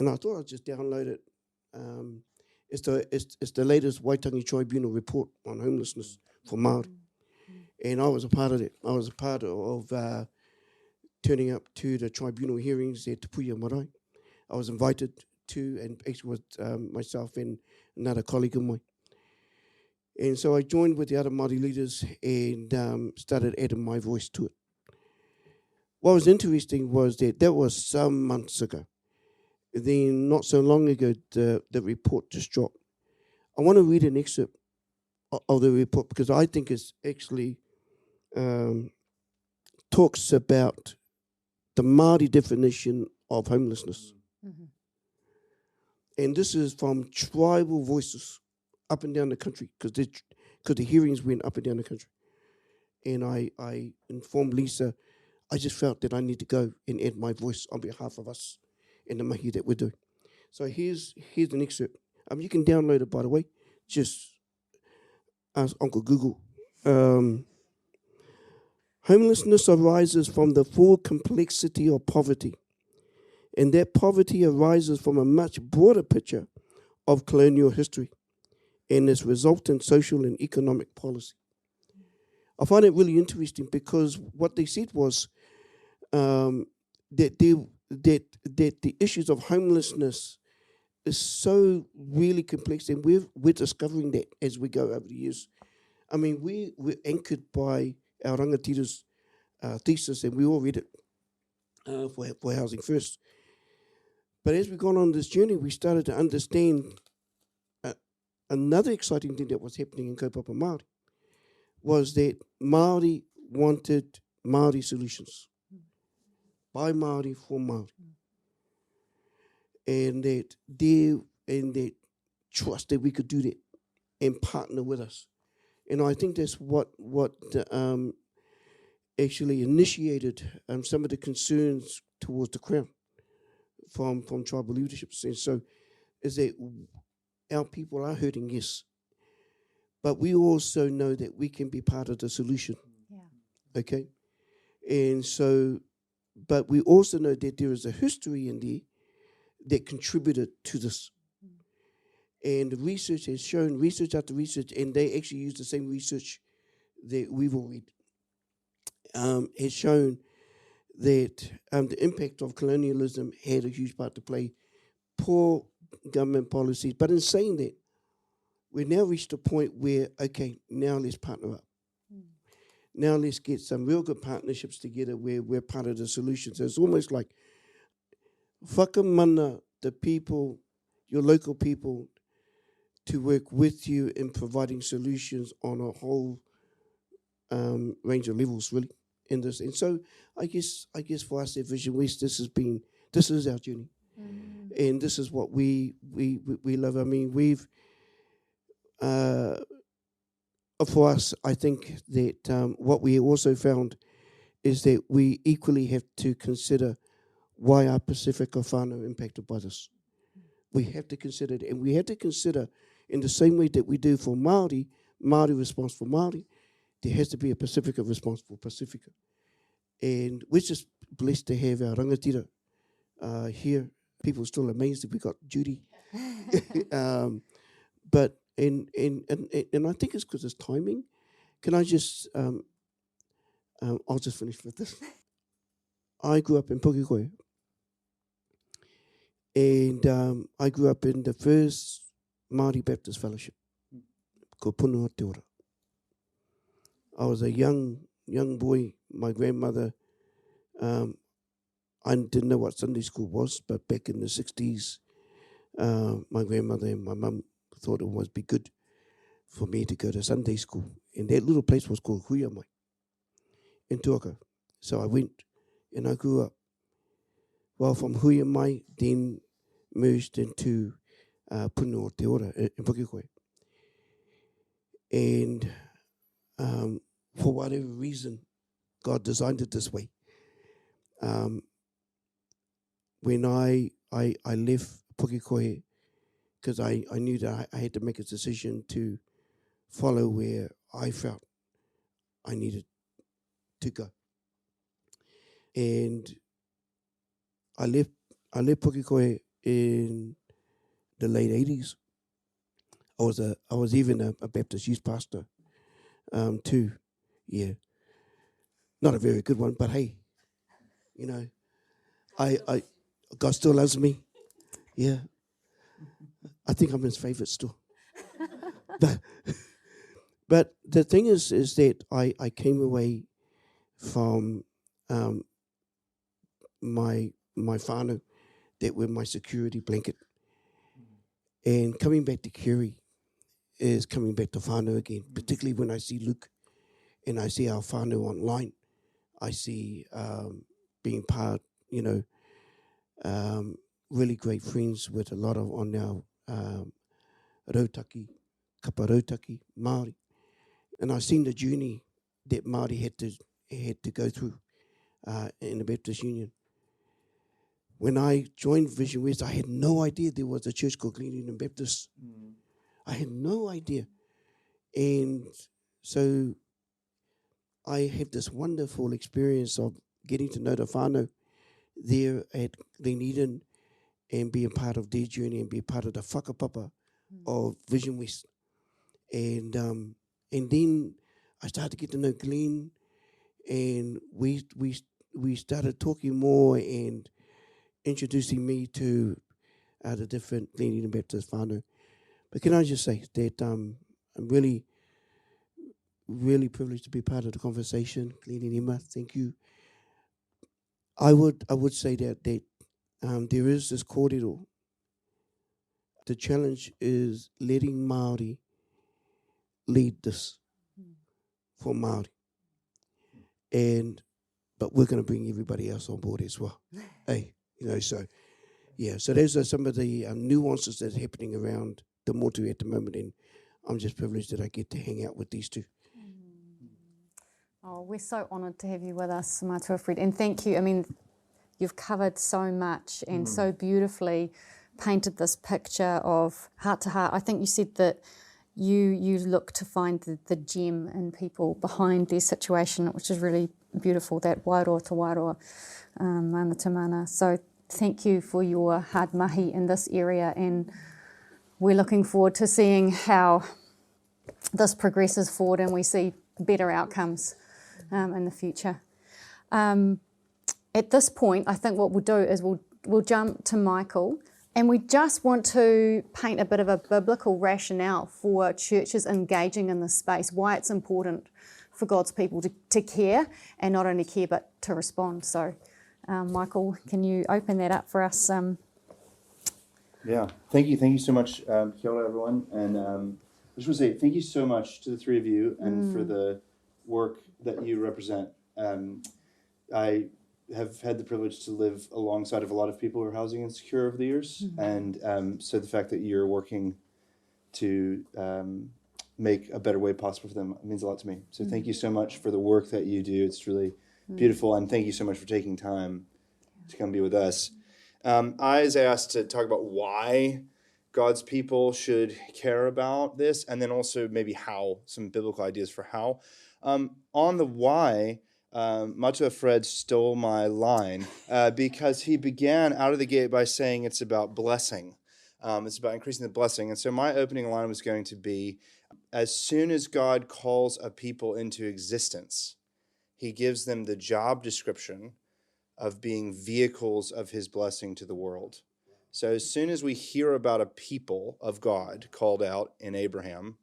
I thought I'd just download it. It's the latest Waitangi Tribunal report on homelessness for Māori, and I was a part of it. I was a part of turning up to the tribunal hearings at Te Puia Marae. I was invited to, and actually with myself and another colleague of mine. And so I joined with the other Māori leaders and started adding my voice to it. What was interesting was that was some months ago. Then not so long ago, the report just dropped. I want to read an excerpt of the report because I think it's actually talks about the Māori definition of homelessness. And this is from tribal voices up and down the country, because the hearings went up and down the country. And I informed Lisa, I just felt that I need to go and add my voice on behalf of us and the mahi that we're doing. So here's an excerpt. You can download it, by the way. Just ask Uncle Google. Homelessness arises from the full complexity of poverty. And that poverty arises from a much broader picture of colonial history and its resultant social and economic policy. I find it really interesting because what they said was that the issues of homelessness is so really complex, and we're discovering that as we go over the years. I mean, we're anchored by our rangatira's thesis, and we all read it for Housing First. But as we've gone on this journey, we started to understand another exciting thing that was happening in kaupapa Māori was that Māori wanted Māori solutions. By Māori, for Māori. And that trust that we could do that and partner with us. And I think that's what actually initiated some of the concerns towards the Crown from tribal leaderships. And so is that our people are hurting, yes. But we also know that we can be part of the solution. Yeah. Okay? And so, but we also know that there is a history in there that contributed to this. And the research has shown, research after research, and they actually use the same research that we've all read, has shown that the impact of colonialism had a huge part to play, poor government policies. But in saying that, we've now reached a point where, okay, now let's partner up. Now let's get some real good partnerships together where we're part of the solution. So it's almost like whakamana the people, your local people, to work with you in providing solutions on a whole range of levels, really, in this. And so I guess for us at Visionwest, this is our journey. And this is what we love. I mean, for us, I think that what we also found is that we equally have to consider why are Pacifica whānau impacted by this. We have to consider it, and we have to consider in the same way that we do for Māori response for Māori, there has to be a Pacifica response for Pacifica. And we're just blessed to have our rangatira here. People are still amazed that we got Judy. But and I think it's because it's timing. Can I just I'll just finish with this. I grew up in Pukikoe. And I grew up in the first Māori Baptist fellowship, called Punua Te Ora. I was a young boy. My grandmother, I didn't know what Sunday school was, but back in the 60s, my grandmother and my mum thought it would be good for me to go to Sunday school. And that little place was called Huiamai in Tuaka. So I went and I grew up. Well, from Huiamai, then merged into Punua Te Ora in Pukikoe. And for whatever reason, God designed it this way. When I left Pukikoe, because I knew that I had to make a decision to follow where I felt I needed to go. And I left Pukikoe in the late 80s. I was even a Baptist youth pastor too. Yeah. Not a very good one, but hey, you know, I God still loves me. Yeah. I think I'm his favorite still. But the thing is that I came away from my whānau that were my security blanket. And coming back to Carey is coming back to whānau again, particularly when I see Luke and I see our whānau online. I see being part, really great friends with a lot of on our rautaki, kapa rautaki, Māori. And I've seen the journey that Māori had to go through in the Baptist Union. When I joined Visionwest, I had no idea there was a church called Gleaning and Baptist. I had no idea. And so I had this wonderful experience of getting to know the whānau there at Gleaning and being part of their journey and be part of the whakapapa of Visionwest. And then I started to get to know Glenn, and we started talking more and introducing me to the different Gleaning and Baptist whānau. But can I just say that I'm really, really privileged to be part of the conversation. Gleaning Emma, thank you. I would say that there is this kōrero. The challenge is letting Māori lead this for Māori. But we're going to bring everybody else on board as well. Hey, so those are some of the nuances that's happening around the motu at the moment, and I'm just privileged that I get to hang out with these two. Oh, we're so honoured to have you with us, Matua Fred, and thank you. I mean, you've covered so much and so beautifully painted this picture of heart to heart. I think you said that you look to find the gem in people behind their situation, which is really beautiful, that wairoa to wairoa, mana te mana. So thank you for your hard mahi in this area, and we're looking forward to seeing how this progresses forward and we see better outcomes in the future. At this point, I think what we'll do is we'll jump to Michael, and we just want to paint a bit of a biblical rationale for churches engaging in this space, why it's important for God's people to care, and not only care but to respond. So, Michael, can you open that up for us? Yeah, thank you so much, kia ora everyone, and I just want to say thank you so much to the three of you and for the work that you represent. I have had the privilege to live alongside of a lot of people who are housing insecure over the years, and so the fact that you're working to make a better way possible for them means a lot to me. So thank you so much for the work that you do. It's really beautiful, and thank you so much for taking time to come be with us. I was asked to talk about why God's people should care about this, and then also maybe how, some biblical ideas for how. On the why, Matua Fred stole my line because he began out of the gate by saying it's about blessing. It's about increasing the blessing. And so my opening line was going to be, as soon as God calls a people into existence, he gives them the job description of being vehicles of his blessing to the world. So as soon as we hear about a people of God called out in Abraham,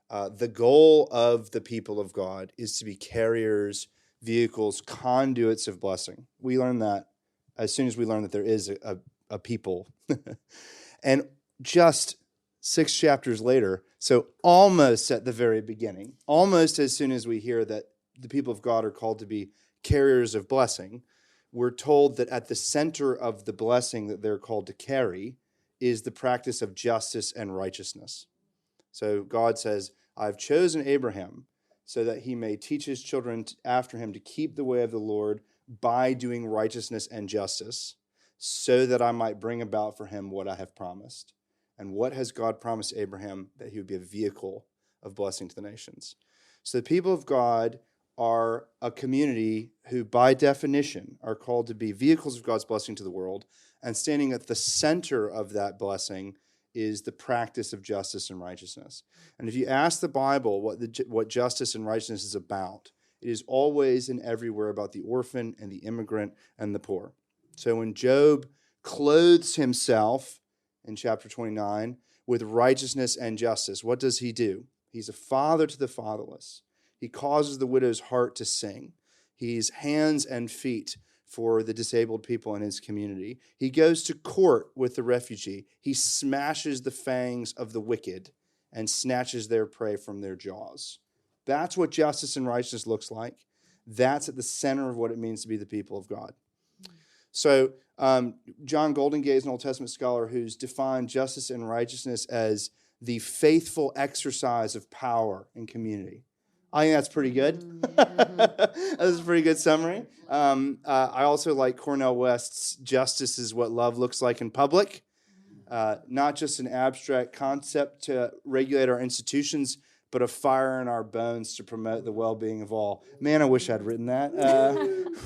the goal of the people of God is to be carriers, vehicles, conduits of blessing. We learn that as soon as we learn that there is a people. And just 6 chapters later, so almost at the very beginning, almost as soon as we hear that the people of God are called to be carriers of blessing, we're told that at the center of the blessing that they're called to carry is the practice of justice and righteousness. So God says, I've chosen Abraham so that he may teach his children after him to keep the way of the Lord by doing righteousness and justice, so that I might bring about for him what I have promised. And what has God promised Abraham? That he would be a vehicle of blessing to the nations. So the people of God are a community who, by definition, are called to be vehicles of God's blessing to the world, and standing at the center of that blessing is the practice of justice and righteousness. And if you ask the Bible what justice and righteousness is about, it is always and everywhere about the orphan and the immigrant and the poor. So when Job clothes himself in chapter 29 with righteousness and justice, what does he do? He's a father to the fatherless. He causes the widow's heart to sing. He's hands and feet for the disabled people in his community. He goes to court with the refugee. He smashes the fangs of the wicked and snatches their prey from their jaws. That's what justice and righteousness looks like. That's at the center of what it means to be the people of God. So John Goldingay is an Old Testament scholar who's defined justice and righteousness as the faithful exercise of power in community. I think that's pretty good. That's a pretty good summary. I also like Cornel West's justice is what love looks like in public. Not just an abstract concept to regulate our institutions, but a fire in our bones to promote the well-being of all. Man, I wish I'd written that.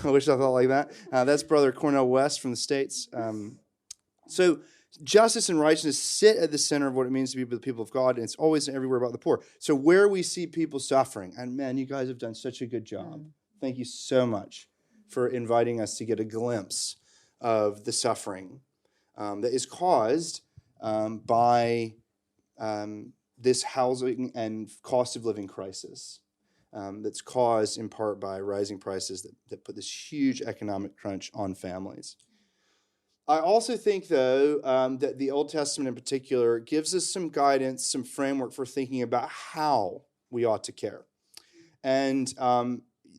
I wish I thought like that. That's Brother Cornel West from the States. So justice and righteousness sit at the center of what it means to be the people of God, and it's always and everywhere about the poor. So where we see people suffering, and man, you guys have done such a good job. Thank you so much for inviting us to get a glimpse of the suffering that is caused by this housing and cost of living crisis that's caused in part by rising prices that put this huge economic crunch on families. I also think, though, that the Old Testament in particular gives us some guidance, some framework for thinking about how we ought to care. And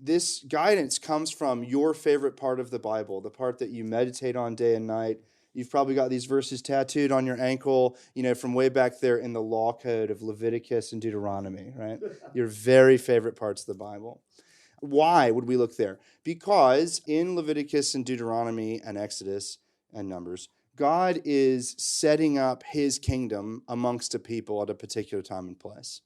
this guidance comes from your favorite part of the Bible, the part that you meditate on day and night. You've probably got these verses tattooed on your ankle, from way back there in the law code of Leviticus and Deuteronomy, right? Your very favorite parts of the Bible. Why would we look there? Because in Leviticus and Deuteronomy and Exodus and Numbers, God is setting up his kingdom amongst a people at a particular time and place.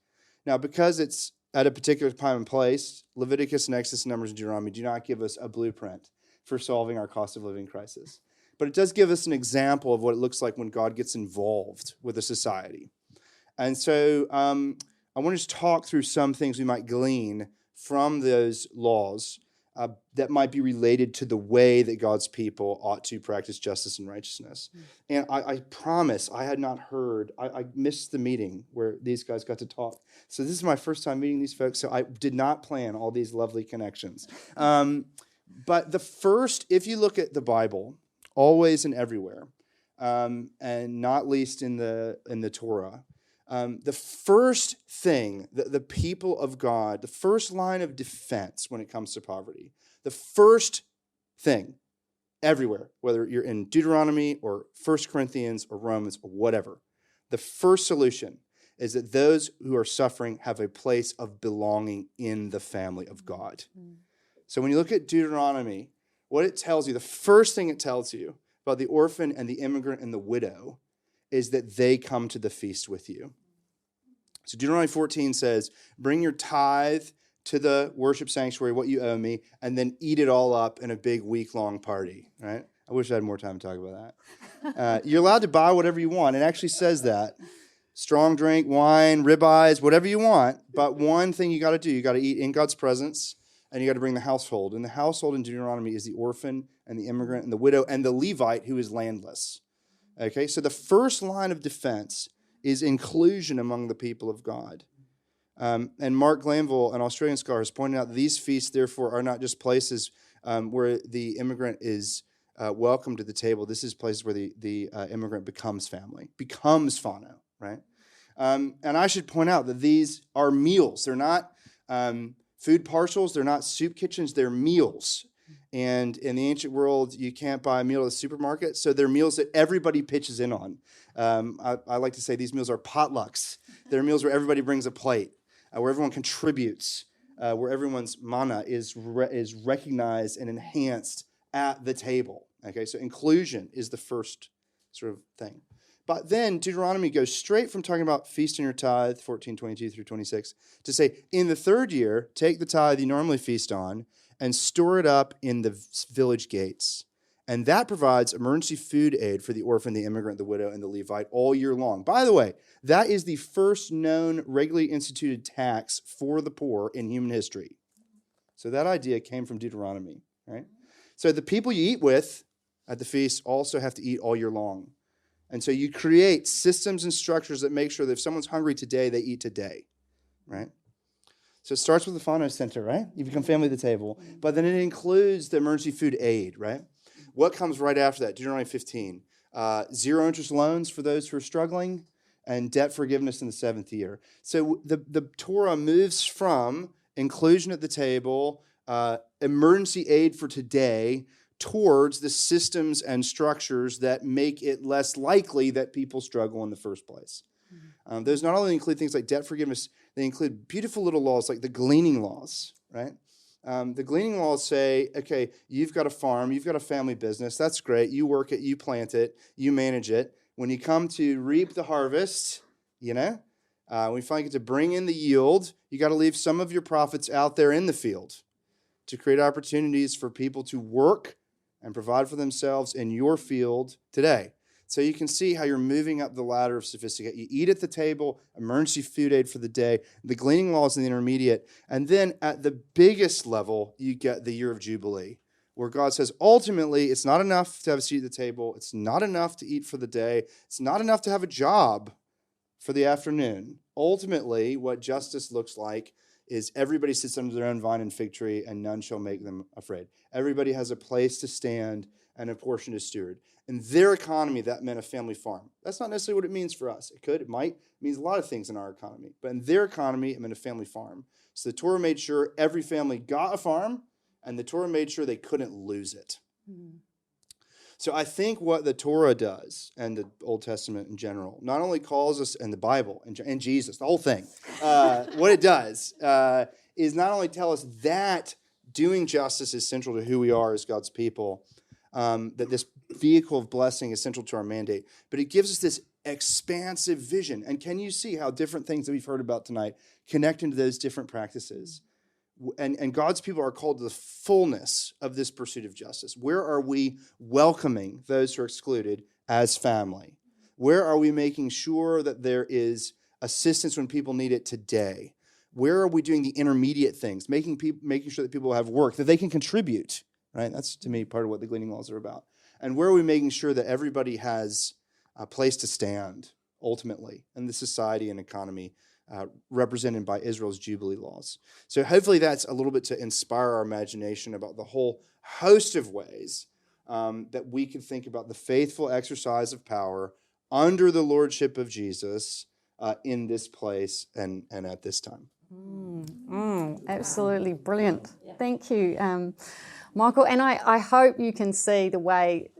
Now, because it's at a particular time and place, Leviticus and Exodus, Numbers, and Deuteronomy do not give us a blueprint for solving our cost of living crisis. But it does give us an example of what it looks like when God gets involved with a society. And so I want to just talk through some things we might glean from those laws that might be related to the way that God's people ought to practice justice and righteousness. And I promise I had not heard, I missed the meeting where these guys got to talk. So this is my first time meeting these folks, so I did not plan all these lovely connections. But the first, if you look at the Bible, always and everywhere, and not least in the Torah, the first thing that the people of God, the first line of defense when it comes to poverty, the first thing everywhere, whether you're in Deuteronomy or 1 Corinthians or Romans or whatever, the first solution is that those who are suffering have a place of belonging in the family of God. So when you look at Deuteronomy, what it tells you, the first thing it tells you about the orphan and the immigrant and the widow is that they come to the feast with you. So Deuteronomy 14 says, bring your tithe to the worship sanctuary, what you owe me, and then eat it all up in a big week-long party, right? I wish I had more time to talk about that. You're allowed to buy whatever you want. It actually says that. Strong drink, wine, ribeyes, whatever you want. But one thing you got to do, you got to eat in God's presence, and you got to bring the household. And the household in Deuteronomy is the orphan and the immigrant and the widow and the Levite who is landless. Okay, so the first line of defense is inclusion among the people of God. And Mark Glanville, an Australian scholar, has pointed out these feasts, therefore, are not just places where the immigrant is welcome to the table. This is places where the immigrant becomes family, becomes whānau, right? And I should point out that these are meals. They're not food parcels. They're not soup kitchens. They're meals. And in the ancient world, you can't buy a meal at the supermarket, so they're meals that everybody pitches in on. I like to say these meals are potlucks. They're meals where everybody brings a plate, where everyone contributes, where everyone's mana is recognized and enhanced at the table. Okay, so inclusion is the first sort of thing. But then Deuteronomy goes straight from talking about feasting your tithe, 14:22 through 26, to say, in the third year, take the tithe you normally feast on and store it up in the village gates. And that provides emergency food aid for the orphan, the immigrant, the widow, and the Levite all year long. By the way, that is the first known regularly instituted tax for the poor in human history. So that idea came from Deuteronomy, right? So the people you eat with at the feast also have to eat all year long. And so you create systems and structures that make sure that if someone's hungry today, they eat today, right? So it starts with the whānau center, right? You become family at the table. But then it includes the emergency food aid, right? What comes right after that? Deuteronomy 15. 0 interest loans for those who are struggling and debt forgiveness in the 7th year. So the Torah moves from inclusion at the table, emergency aid for today, towards the systems and structures that make it less likely that people struggle in the first place. Those not only include things like debt forgiveness, they include beautiful little laws like the gleaning laws, right? The gleaning laws say, okay, you've got a farm, you've got a family business, that's great, you work it, you plant it, you manage it. When you come to reap the harvest, when you finally get to bring in the yield, you got to leave some of your profits out there in the field to create opportunities for people to work and provide for themselves in your field today. So you can see how you're moving up the ladder of sophistication. You eat at the table, emergency food aid for the day, the gleaning laws in the intermediate, and then at the biggest level, you get the year of Jubilee, where God says, ultimately, it's not enough to have a seat at the table. It's not enough to eat for the day. It's not enough to have a job for the afternoon. Ultimately, what justice looks like is everybody sits under their own vine and fig tree, and none shall make them afraid. Everybody has a place to stand and a portion to steward. In their economy, that meant a family farm. That's not necessarily what it means for us. It could, it might. It means a lot of things in our economy. But in their economy, it meant a family farm. So the Torah made sure every family got a farm, and the Torah made sure they couldn't lose it. Mm-hmm. So I think what the Torah does, and the Old Testament in general, not only calls us, and the Bible, and Jesus, the whole thing, what it does is not only tell us that doing justice is central to who we are as God's people, that this vehicle of blessing is central to our mandate, but it gives us this expansive vision. And can you see how different things that we've heard about tonight connect into those different practices? And God's people are called to the fullness of this pursuit of justice. Where are we welcoming those who are excluded as family? Where are we making sure that there is assistance when people need it today? Where are we doing the intermediate things, making sure that people have work, that they can contribute, right? That's, to me, part of what the gleaning laws are about. And where are we making sure that everybody has a place to stand, ultimately, in the society and economy represented by Israel's Jubilee laws. So hopefully that's a little bit to inspire our imagination about the whole host of ways that we can think about the faithful exercise of power under the lordship of Jesus in this place and at this time. Absolutely brilliant. Thank you, Michael. And I hope you can see the way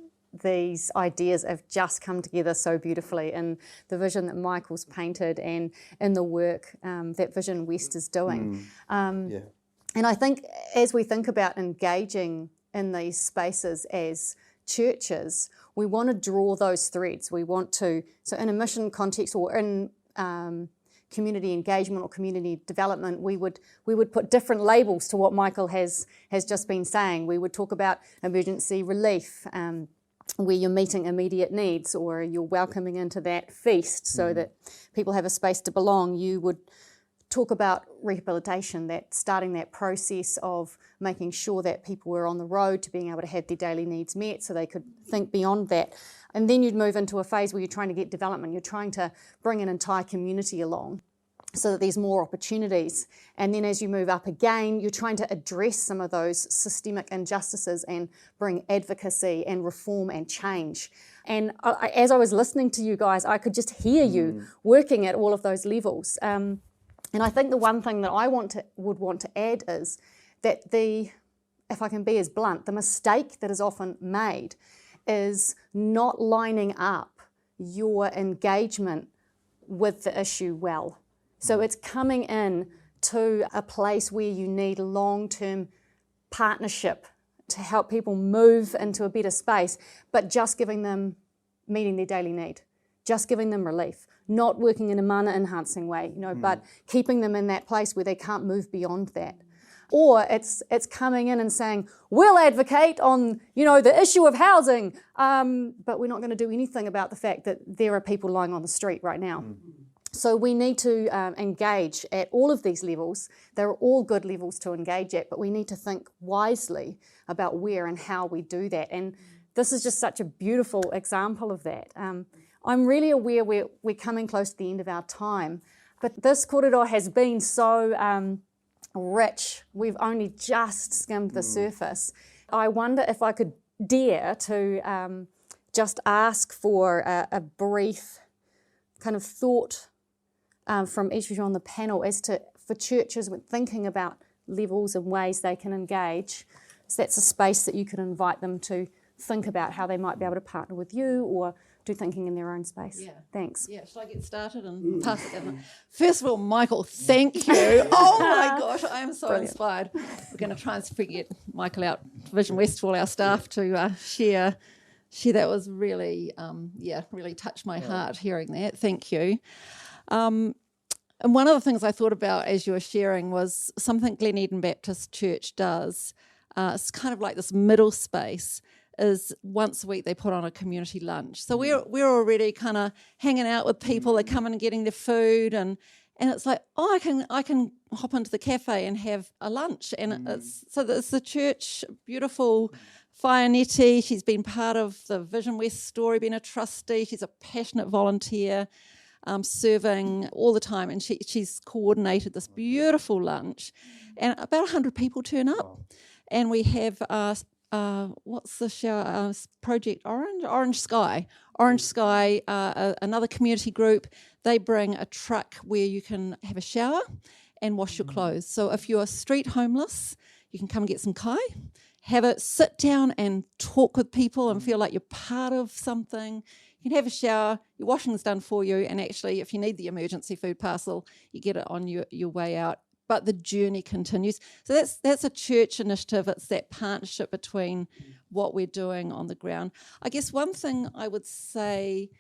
these ideas have just come together so beautifully in the vision that Michael's painted and in the work that Visionwest is doing. And I think as we think about engaging in these spaces as churches, we want to draw those threads. We want to, so in a mission context or in community engagement or community development, we would put different labels to what Michael has just been saying. We would talk about emergency relief, where you're meeting immediate needs or you're welcoming into that feast so that people have a space to belong. You would talk about rehabilitation, that starting that process of making sure that people were on the road to being able to have their daily needs met so they could think beyond that. And then you'd move into a phase where you're trying to get development, you're trying to bring an entire community along so that there's more opportunities. And then as you move up again, you're trying to address some of those systemic injustices and bring advocacy and reform and change. And as I was listening to you guys, I could just hear you working at all of those levels. And I think the one thing that I would want to add is that if I can be as blunt, the mistake that is often made is not lining up your engagement with the issue well. So it's coming in to a place where you need long-term partnership to help people move into a better space, but just giving them meeting their daily need, just giving them relief, not working in a mana-enhancing way, but keeping them in that place where they can't move beyond that. Or it's coming in and saying, we'll advocate on, the issue of housing, but we're not going to do anything about the fact that there are people lying on the street right now. So we need to engage at all of these levels. They're all good levels to engage at, but we need to think wisely about where and how we do that. And this is just such a beautiful example of that. I'm really aware we're coming close to the end of our time, but this korero has been so rich. We've only just skimmed the surface. I wonder if I could dare to just ask for a brief kind of thought from each of you on the panel as to, for churches when thinking about levels and ways they can engage. So that's a space that you could invite them to think about how they might be able to partner with you or do thinking in their own space. Yeah. Thanks. Yeah, shall I get started and pass it down? First of all, Michael, thank you. Oh my gosh, I am so inspired. We're going to try and get Michael out to Visionwest for all our staff to share. That was really, really touched my heart hearing that. Thank you. And one of the things I thought about as you were sharing was something Glen Eden Baptist Church does. It's kind of like this middle space. Is once a week they put on a community lunch. So we're already kind of hanging out with people. They come in and getting their food, and it's like, I can hop into the cafe and have a lunch. And it's the church, beautiful Whaineti. She's been part of the Visionwest story, been a trustee. She's a passionate volunteer, serving all the time, and she's coordinated this beautiful lunch. And about 100 people turn up, and we have what's the show? Project Orange Sky, another community group. They bring a truck where you can have a shower and wash your clothes. So if you're street homeless, you can come and get some kai, sit down and talk with people and feel like you're part of something. You can have a shower, your washing's done for you, and actually if you need the emergency food parcel, you get it on your way out. But the journey continues. So that's a church initiative. It's that partnership between what we're doing on the ground. I guess one thing I would say,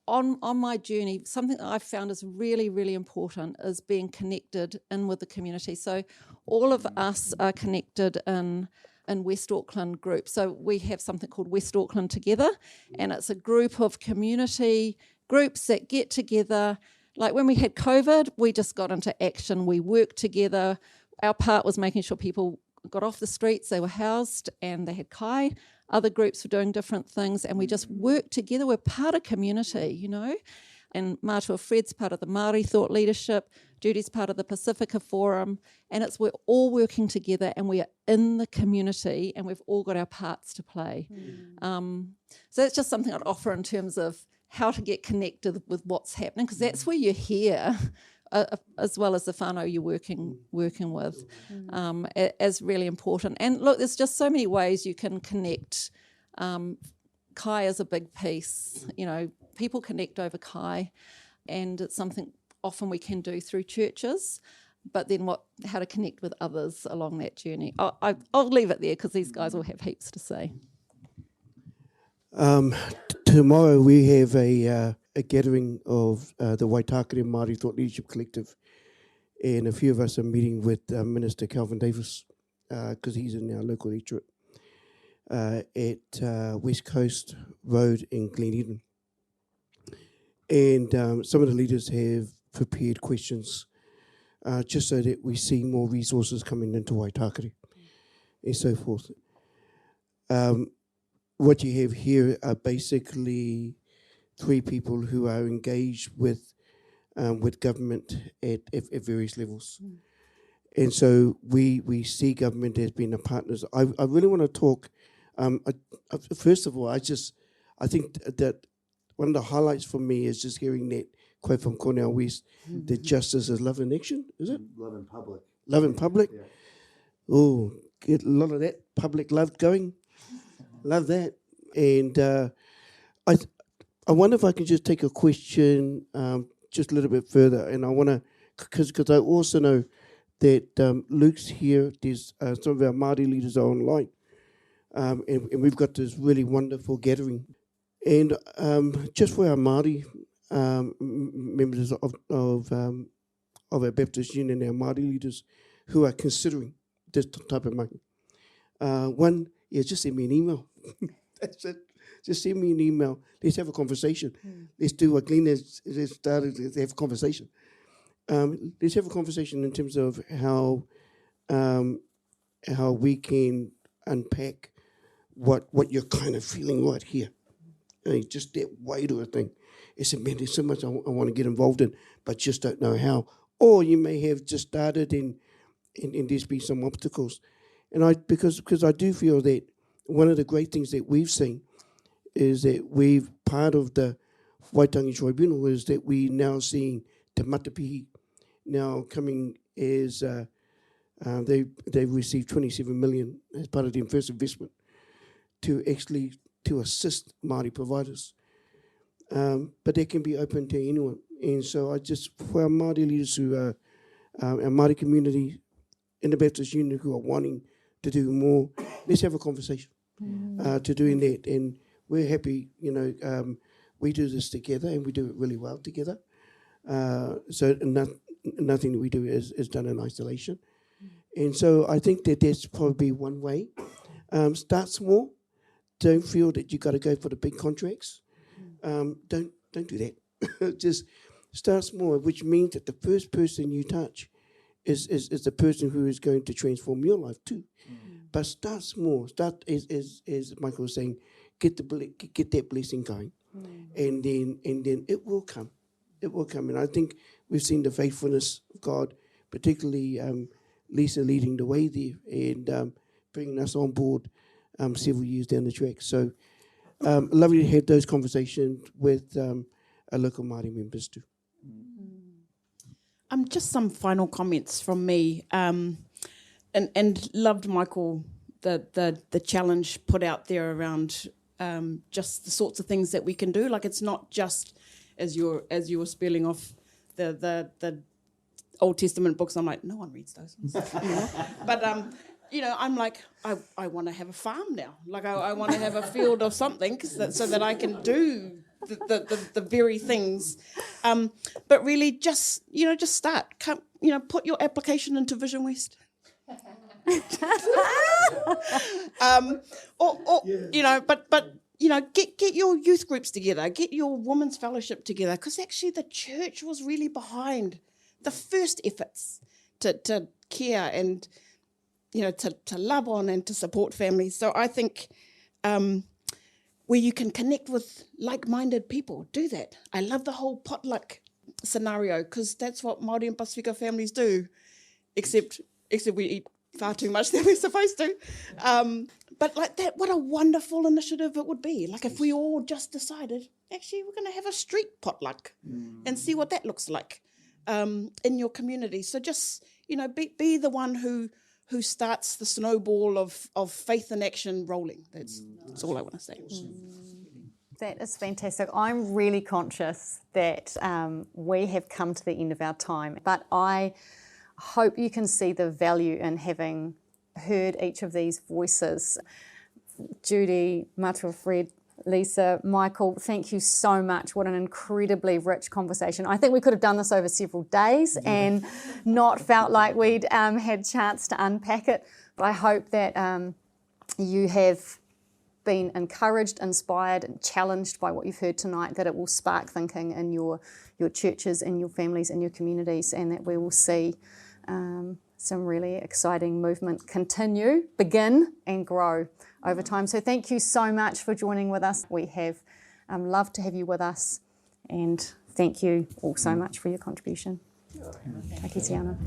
on my journey, something that I've found is really, really important is being connected in with the community. So all of us are connected in West Auckland groups. So we have something called West Auckland Together, and it's a group of community groups that get together. Like when we had COVID, we just got into action. We worked together. Our part was making sure people got off the streets, they were housed, and they had kai. Other groups were doing different things, and we just worked together. We're part of community, And Mātua Fred's part of the Māori Thought Leadership, Judy's part of the Pacifica Forum, and we're all working together, and we are in the community, and we've all got our parts to play. So that's just something I'd offer in terms of how to get connected with what's happening, because that's where you're here, as well as the whānau you're working with, as really important. And look, there's just so many ways you can connect. Kai is a big piece. People connect over kai, and it's something often we can do through churches. But then how to connect with others along that journey. I'll leave it there because these guys will have heaps to say. Tomorrow we have a gathering of the Waitakere Māori Thought Leadership Collective, and a few of us are meeting with Minister Kelvin Davis because he's in our local electorate at West Coast Road in Glen Eden. And some of the leaders have prepared questions just so that we see more resources coming into Waitakere and so forth. What you have here are basically 3 people who are engaged with government at various levels. And so we see government as being a partner. I really want to talk, first of all, I think that one of the highlights for me is just hearing that quote from Cornell West, that justice is love in action, is it? Love in public. Love in public? Yeah. Oh, get a lot of that public love going. Love that. And I wonder if I can just take a question just a little bit further. And I want to, because I also know that Luke's here, there's some of our Māori leaders are online. And we've got this really wonderful gathering. And just for our Māori members of our Baptist Union, our Māori leaders who are considering this type of money, one, just send me an email. That's it. Just send me an email. Let's have a conversation. Let's do what Glenn has started. Let's have a conversation. Let's have a conversation in terms of how we can unpack what you're kind of feeling right here. I mean, just that weight of a thing. It's man, there's so much I want to get involved in, but just don't know how. Or you may have just started and there's been some obstacles. And because I do feel that one of the great things that we've seen is that part of the Waitangi Tribunal is that we now seeing Te Matapihi now coming as they've received 27 million as part of their first investment to assist Māori providers. But that can be open to anyone. And so for our Māori leaders who are our Māori community in the Baptist Union who are wanting to do more, let's have a conversation to doing that. And we're happy, we do this together and we do it really well together. So nothing that we do is done in isolation. And so I think that that's probably one way. Start small. Don't feel that you got to go for the big contracts. Don't do that. Just start small, which means that the first person you touch is the person who is going to transform your life too. But start small. Start as Michael was saying, get that blessing going, and then it will come. It will come, and I think we've seen the faithfulness of God, particularly Lisa leading the way there and bringing us on board several years down the track. So lovely to have those conversations with our local Māori members too. Just some final comments from me, and loved Michael the challenge put out there around just the sorts of things that we can do. Like it's not just as you were spelling off the Old Testament books. I'm like, no one reads those ones, but I'm like, I want to have a farm now. Like I want to have a field or something so that I can do the very things. But really just start. Put your application into Visionwest. Get your youth groups together, get your women's fellowship together, because actually the church was really behind the first efforts to care and to love on and to support families. So I think where you can connect with like-minded people, do that. I love the whole potluck scenario because that's what Māori and Pasifika families do, except we eat far too much than we're supposed to. But like that, what a wonderful initiative it would be. Like if we all just decided, actually, we're going to have a street potluck and see what that looks like in your community. So just, be the one who starts the snowball of faith and action rolling. That's all I want to say. That is fantastic. I'm really conscious that we have come to the end of our time, but I hope you can see the value in having heard each of these voices. Judy, Matua, Fred, Lisa, Michael, thank you so much. What an incredibly rich conversation. I think we could have done this over several days and not felt like we'd had chance to unpack it. But I hope that you have been encouraged, inspired, and challenged by what you've heard tonight, that it will spark thinking in your churches, in your families, in your communities, and that we will see some really exciting movement continue, begin, and grow over time. So thank you so much for joining with us. We have loved to have you with us, and thank you all so much for your contribution. Ka kite ana.